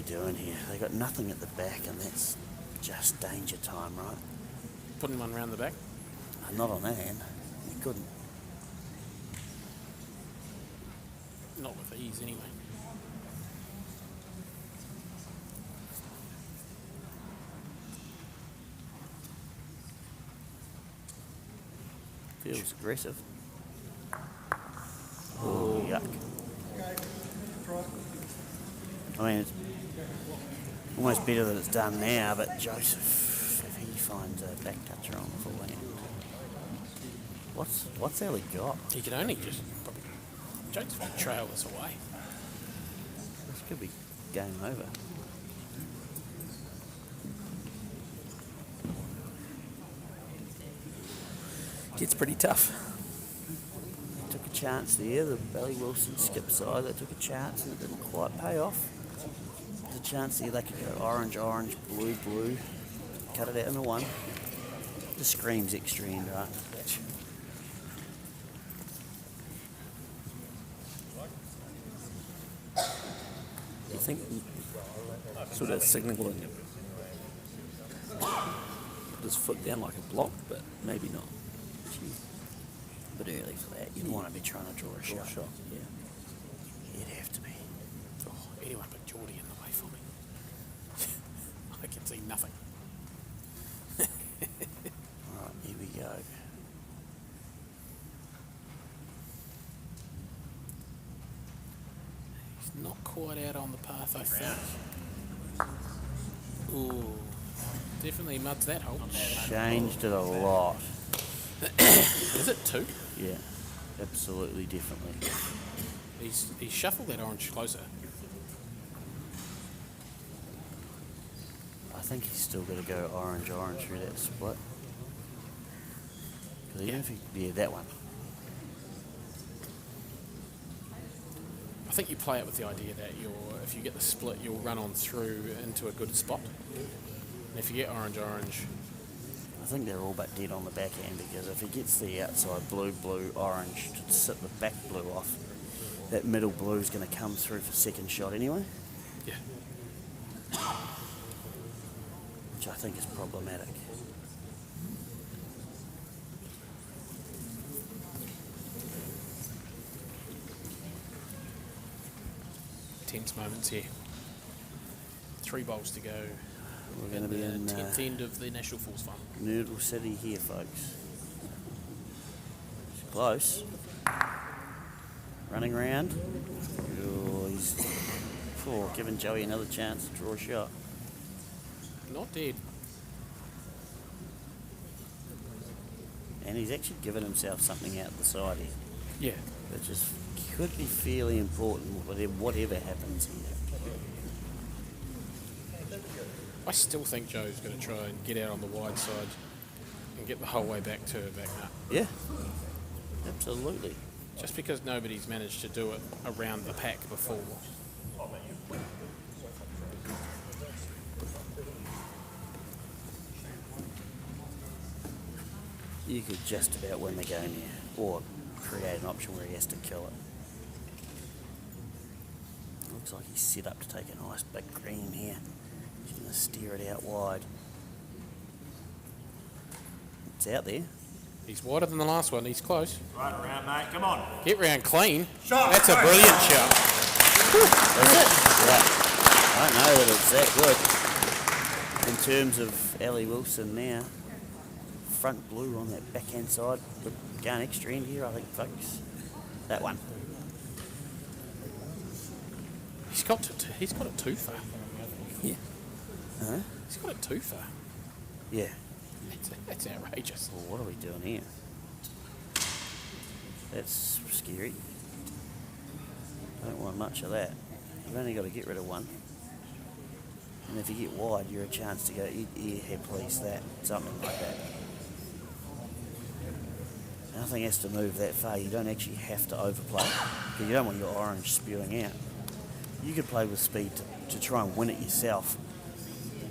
they doing here? They got nothing at the back, and that's just danger time, right? Putting one round the back. Not on that hand. You couldn't. Not with ease, anyway. Feels aggressive. Oh, yuck. I mean, it's almost better that it's done now, but Joseph, if he finds a back toucher on the full hand, what's Ellie got? He can only just probably Joseph trail this away. This could be game over. Gets pretty tough. They took a chance there. The Belly Wilson skip side, they took a chance and it didn't quite pay off. There's a chance here they could go orange, orange, blue, blue. Cut it out into one. Just screams extra end, right? You think sort of signalling put his foot down like a block, but maybe not. But early for that. You'd want to be trying to draw a shot. Yeah. You'd have to be. Oh, anyone but Geordie in the way for me. I can see nothing. Alright, here we go. He's not quite out on the path, I think. Ooh, definitely muds that hole. Changed it a lot. Is it two? Yeah, absolutely, definitely. He's shuffled that orange closer. I think he's still got to go orange, orange through that split. 'Cause even if he, yeah, that one. I think you play it with the idea that if you get the split, you'll run on through into a good spot. And if you get orange, orange, I think they're all but dead on the backhand because if he gets the outside blue, blue, orange to sit the back blue off, that middle blue is going to come through for second shot anyway, yeah. which I think is problematic. Tense moments here. 3 bowls to go. We're going to be in 10th end of the National Falls Final. Noodle City here, folks. It's close. Running round. Oh, he's giving Joey another chance to draw a shot. Not dead. And he's actually given himself something out the side here, Yeah. which is could be fairly important whatever happens here. I still think Joe's going to try and get out on the wide side and get the whole way back to her back nut. Yeah, absolutely. Just because nobody's managed to do it around the pack before. You could just about win the game here, or create an option where he has to kill it. Looks like he's set up to take a nice big green here. He's going to steer it out wide. It's out there. He's wider than the last one. He's close. Right around, mate. Come on. Get round clean. Shot. That's a brilliant shot. Is it? Yeah. I don't know that it's that good. In terms of Ellie Wilson now, front blue on that backhand side, but going extra end here, I think, folks. That one. He's got it too far. Yeah. Huh? He's got it too far. Yeah. That's outrageous. Well, what are we doing here? That's scary. Don't want much of that. You've only got to get rid of one. And if you get wide, you're a chance to go here, please, that, something like that. Nothing has to move that far. You don't actually have to overplay because you don't want your orange spewing out. You could play with speed to try and win it yourself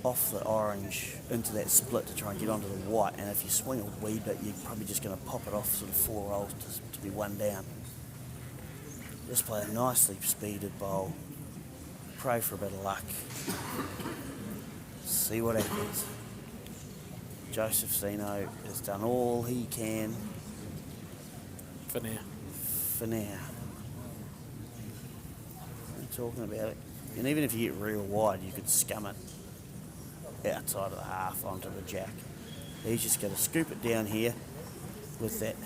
off the orange into that split to try and get onto the white, and if you swing a wee bit, you're probably just going to pop it off sort of 4 rolls to be one down. Just play a nicely speeded bowl. pray for a bit of luck. See what happens. Joseph Zeno has done all he can For now. for now. I'm talking about it. And even if you get real wide, you could scum it outside of the half onto the jack. He's just going to scoop it down here with that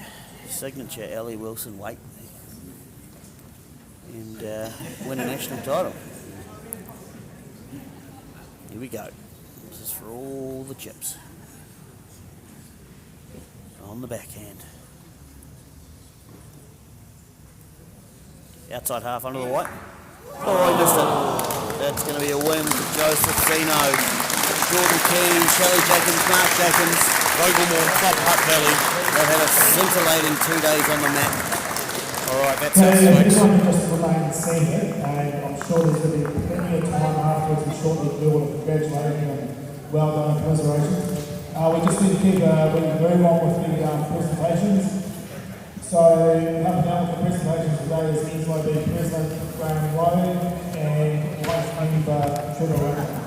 signature Ellie Wilson weight and win a national title. Here we go. This is for all the chips. On the backhand. Outside half under the white. Oh, he missed it. That's going to be a win for Joseph Zeno. Jordan Keane, Shelley Jackins, Mark Jackins. Oglemore, Club Hutt Valley. They've had a scintillating 2 days on the mat. All right, that's So our this switch. one just remain senior, and I'm sure there's going to be plenty of time afterwards and shortly to do all the congratulating and well done commiseration. We just need to keep we move on with the presentations. So helping out with the presentations today is Inslo B President Graham Lowe and Vice Member Trevor Whangarei.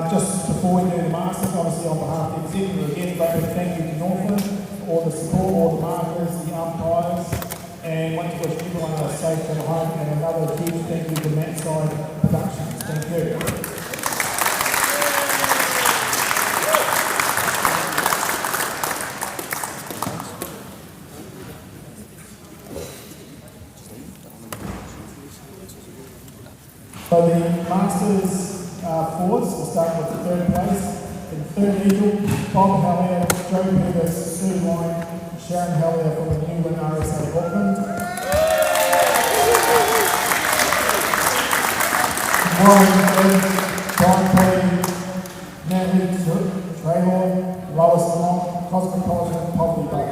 Just before we do the Masters, obviously on behalf of the executive, again, very big thank you to Northland for all the support, all the markers, the umpires, and want to wish everyone a safe and home, and another huge thank you to Matt Side Productions. Thank you. So the Masters forwards will start with the third place. In third eagle, Bob Hellier, Joe Peters, Sue Lyon, Sharon Hellier from the new RSA Auckland. Warren Fred, Brian Perry, Natalie Traylor, Lois Lamont, Cosmopolitan, Poverty Bar.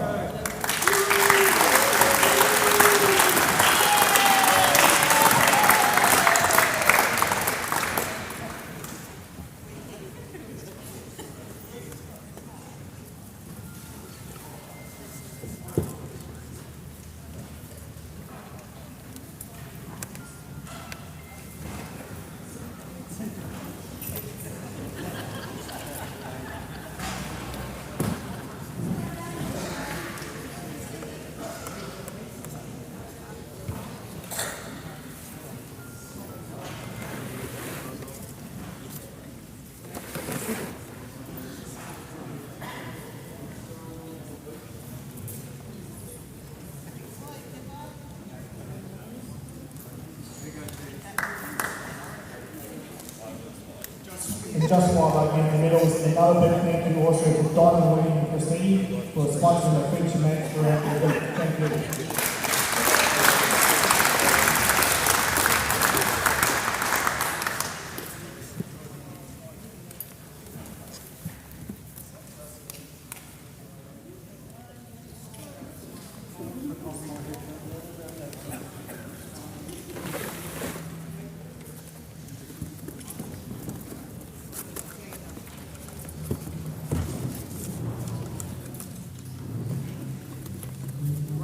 And just while I'm in the medals, another big thank you also to Diamond William and Christine for sponsoring the feature match throughout the week. Thank you.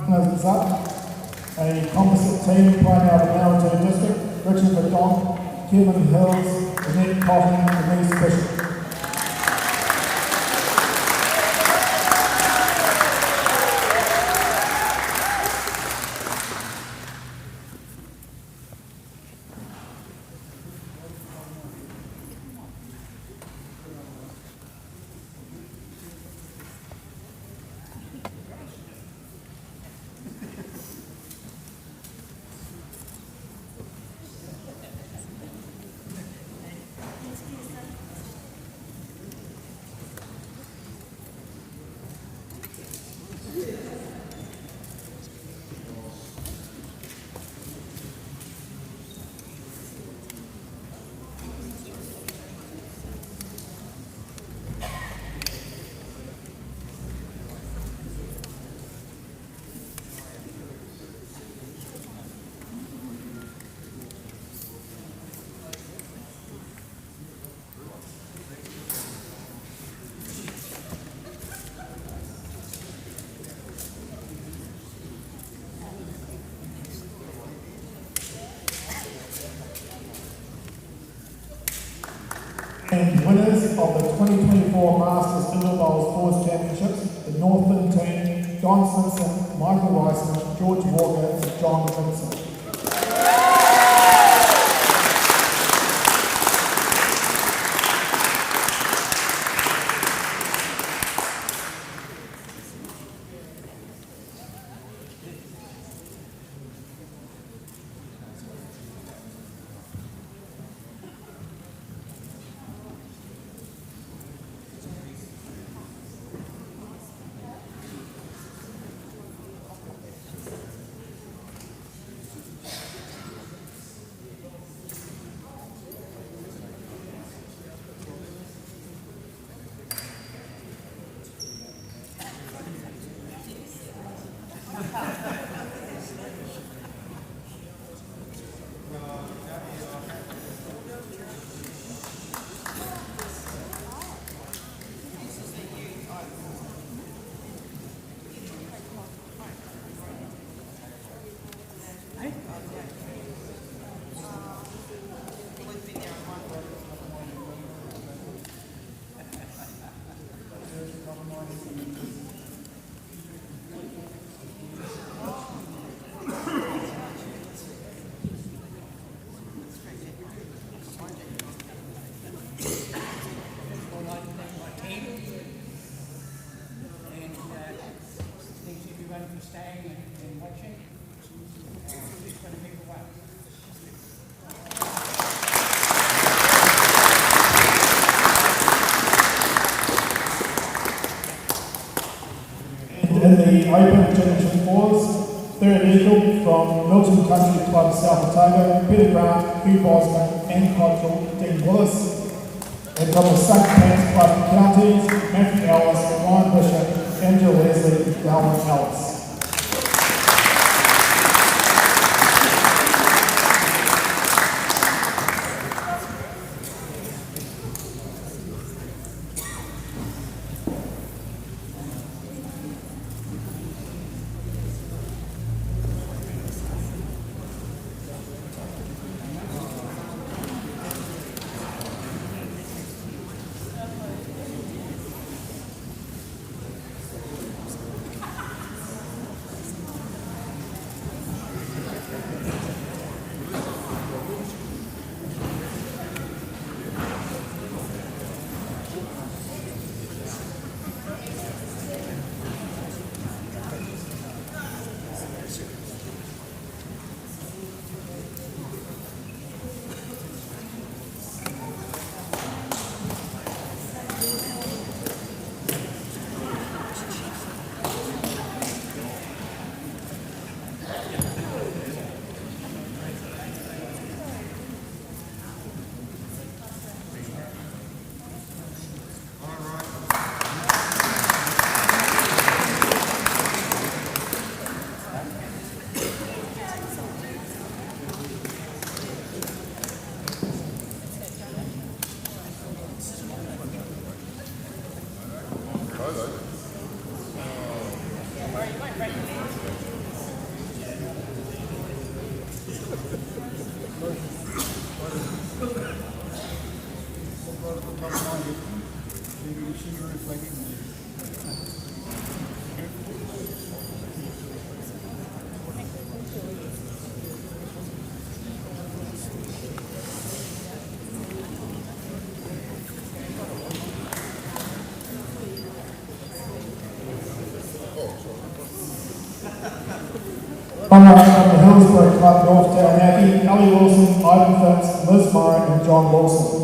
Runners up, a composite team playing out of the Narrowton District, Richard McDonald, Kevin Hills, Annette Cotton, Denise Bishop. And winners of the 2024 Masters Indoor Bowls Fours Championships, the Northland team, Don Simpson, Michael Weissman, George Walker, and John Vincent. In the Open Championship Fours, third eagle from Milton Country Club South Otago, Peter Grant, Hugh Bosman, Anne Cottrell, Dean Willis. And from the St. Pants Club Counties, Matthew Ellis, Ryan Bishop, Angela Leslie, and Dalvin Ellis. Runner-up from the Hillsborough Club North Taranaki, Ellie Wilson, Ivan Phipps, Liz Murray, and John Wilson.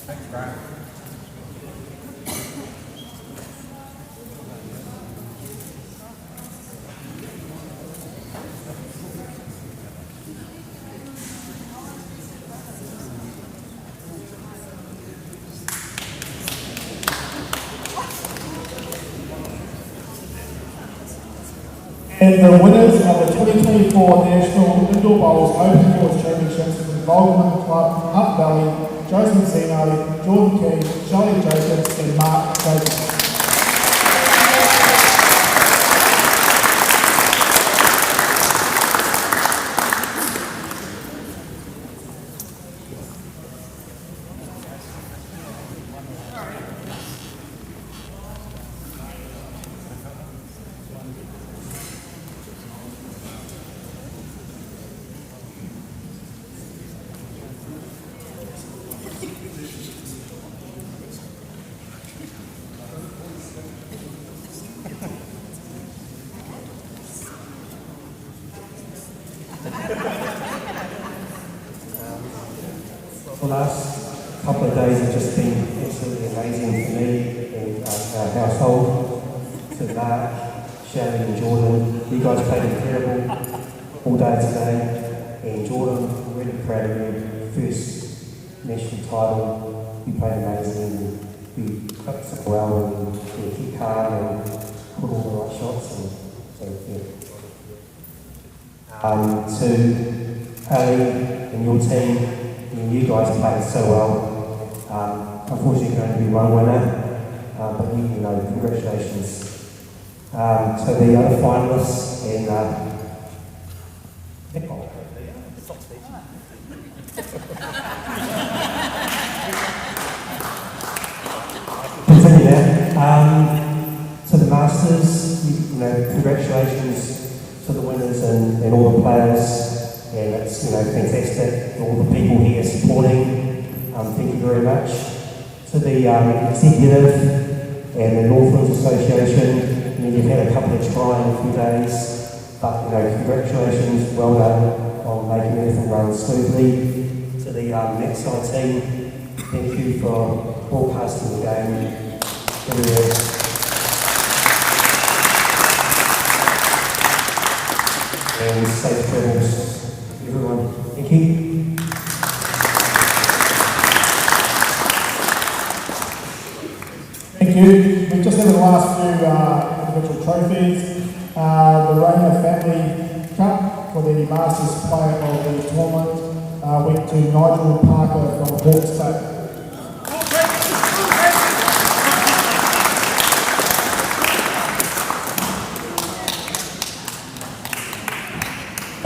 Thanks, Brian. And the winners of the 2024 National Indoor Bowls Open Course Championships from Goldman Club, Hutt Valley, Joseph Zeno, Jordan King, Shelley Jacobs and Mark Jacobs. The last couple of days have just been absolutely amazing for me and our household. To Mark, Shelley and Jordan, you guys played incredible all day today. And Jordan, really proud of you. First national title, you played amazing. You cut super well and you keep calm and put all the right shots. And so, yeah. To Haley and your team, you guys played so well. Unfortunately, going to be one winner, but you know, congratulations. So the other finalists and continue there. So the Masters, you know, congratulations to the winners and all the players. And it's, you know, fantastic. All the people here supporting, thank you very much. To the executive and the Northlands Association, I mean, you've had a couple of trying few days, but you know, congratulations, well done on making everything run smoothly. To the Maxside team, thank you for broadcasting the game everywhere. And safe travels. Everyone, thank you. Thank you. We just have the last few individual trophies. The Rayner Family Cup for the Masters Player of the Tournament went to Nigel Parker from Hawke's Bay.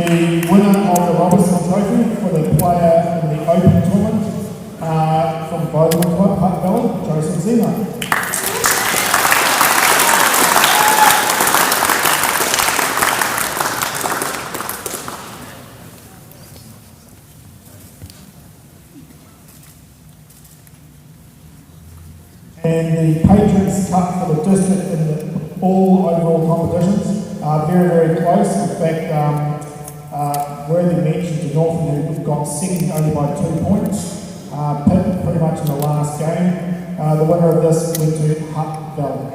The winner of the Robertson Trophy for the player in the Open Tournament from Goldman Club, Hutt Valley, Joseph Zeno. And the Patrons Cup for the district in the all overall competitions are very, very close. In fact, worthy mention to Northland, who got second only by 2 points, pretty much in the last game. The winner of this went to Hutt Valley.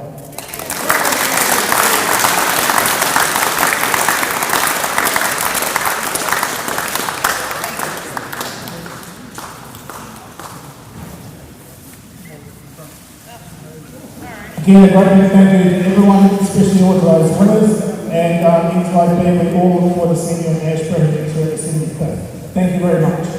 Again, a great big thank you to everyone, especially all of those winners, and NTIB, we all look forward to seeing you in Ashburn next year at the 75th. Thank you very much.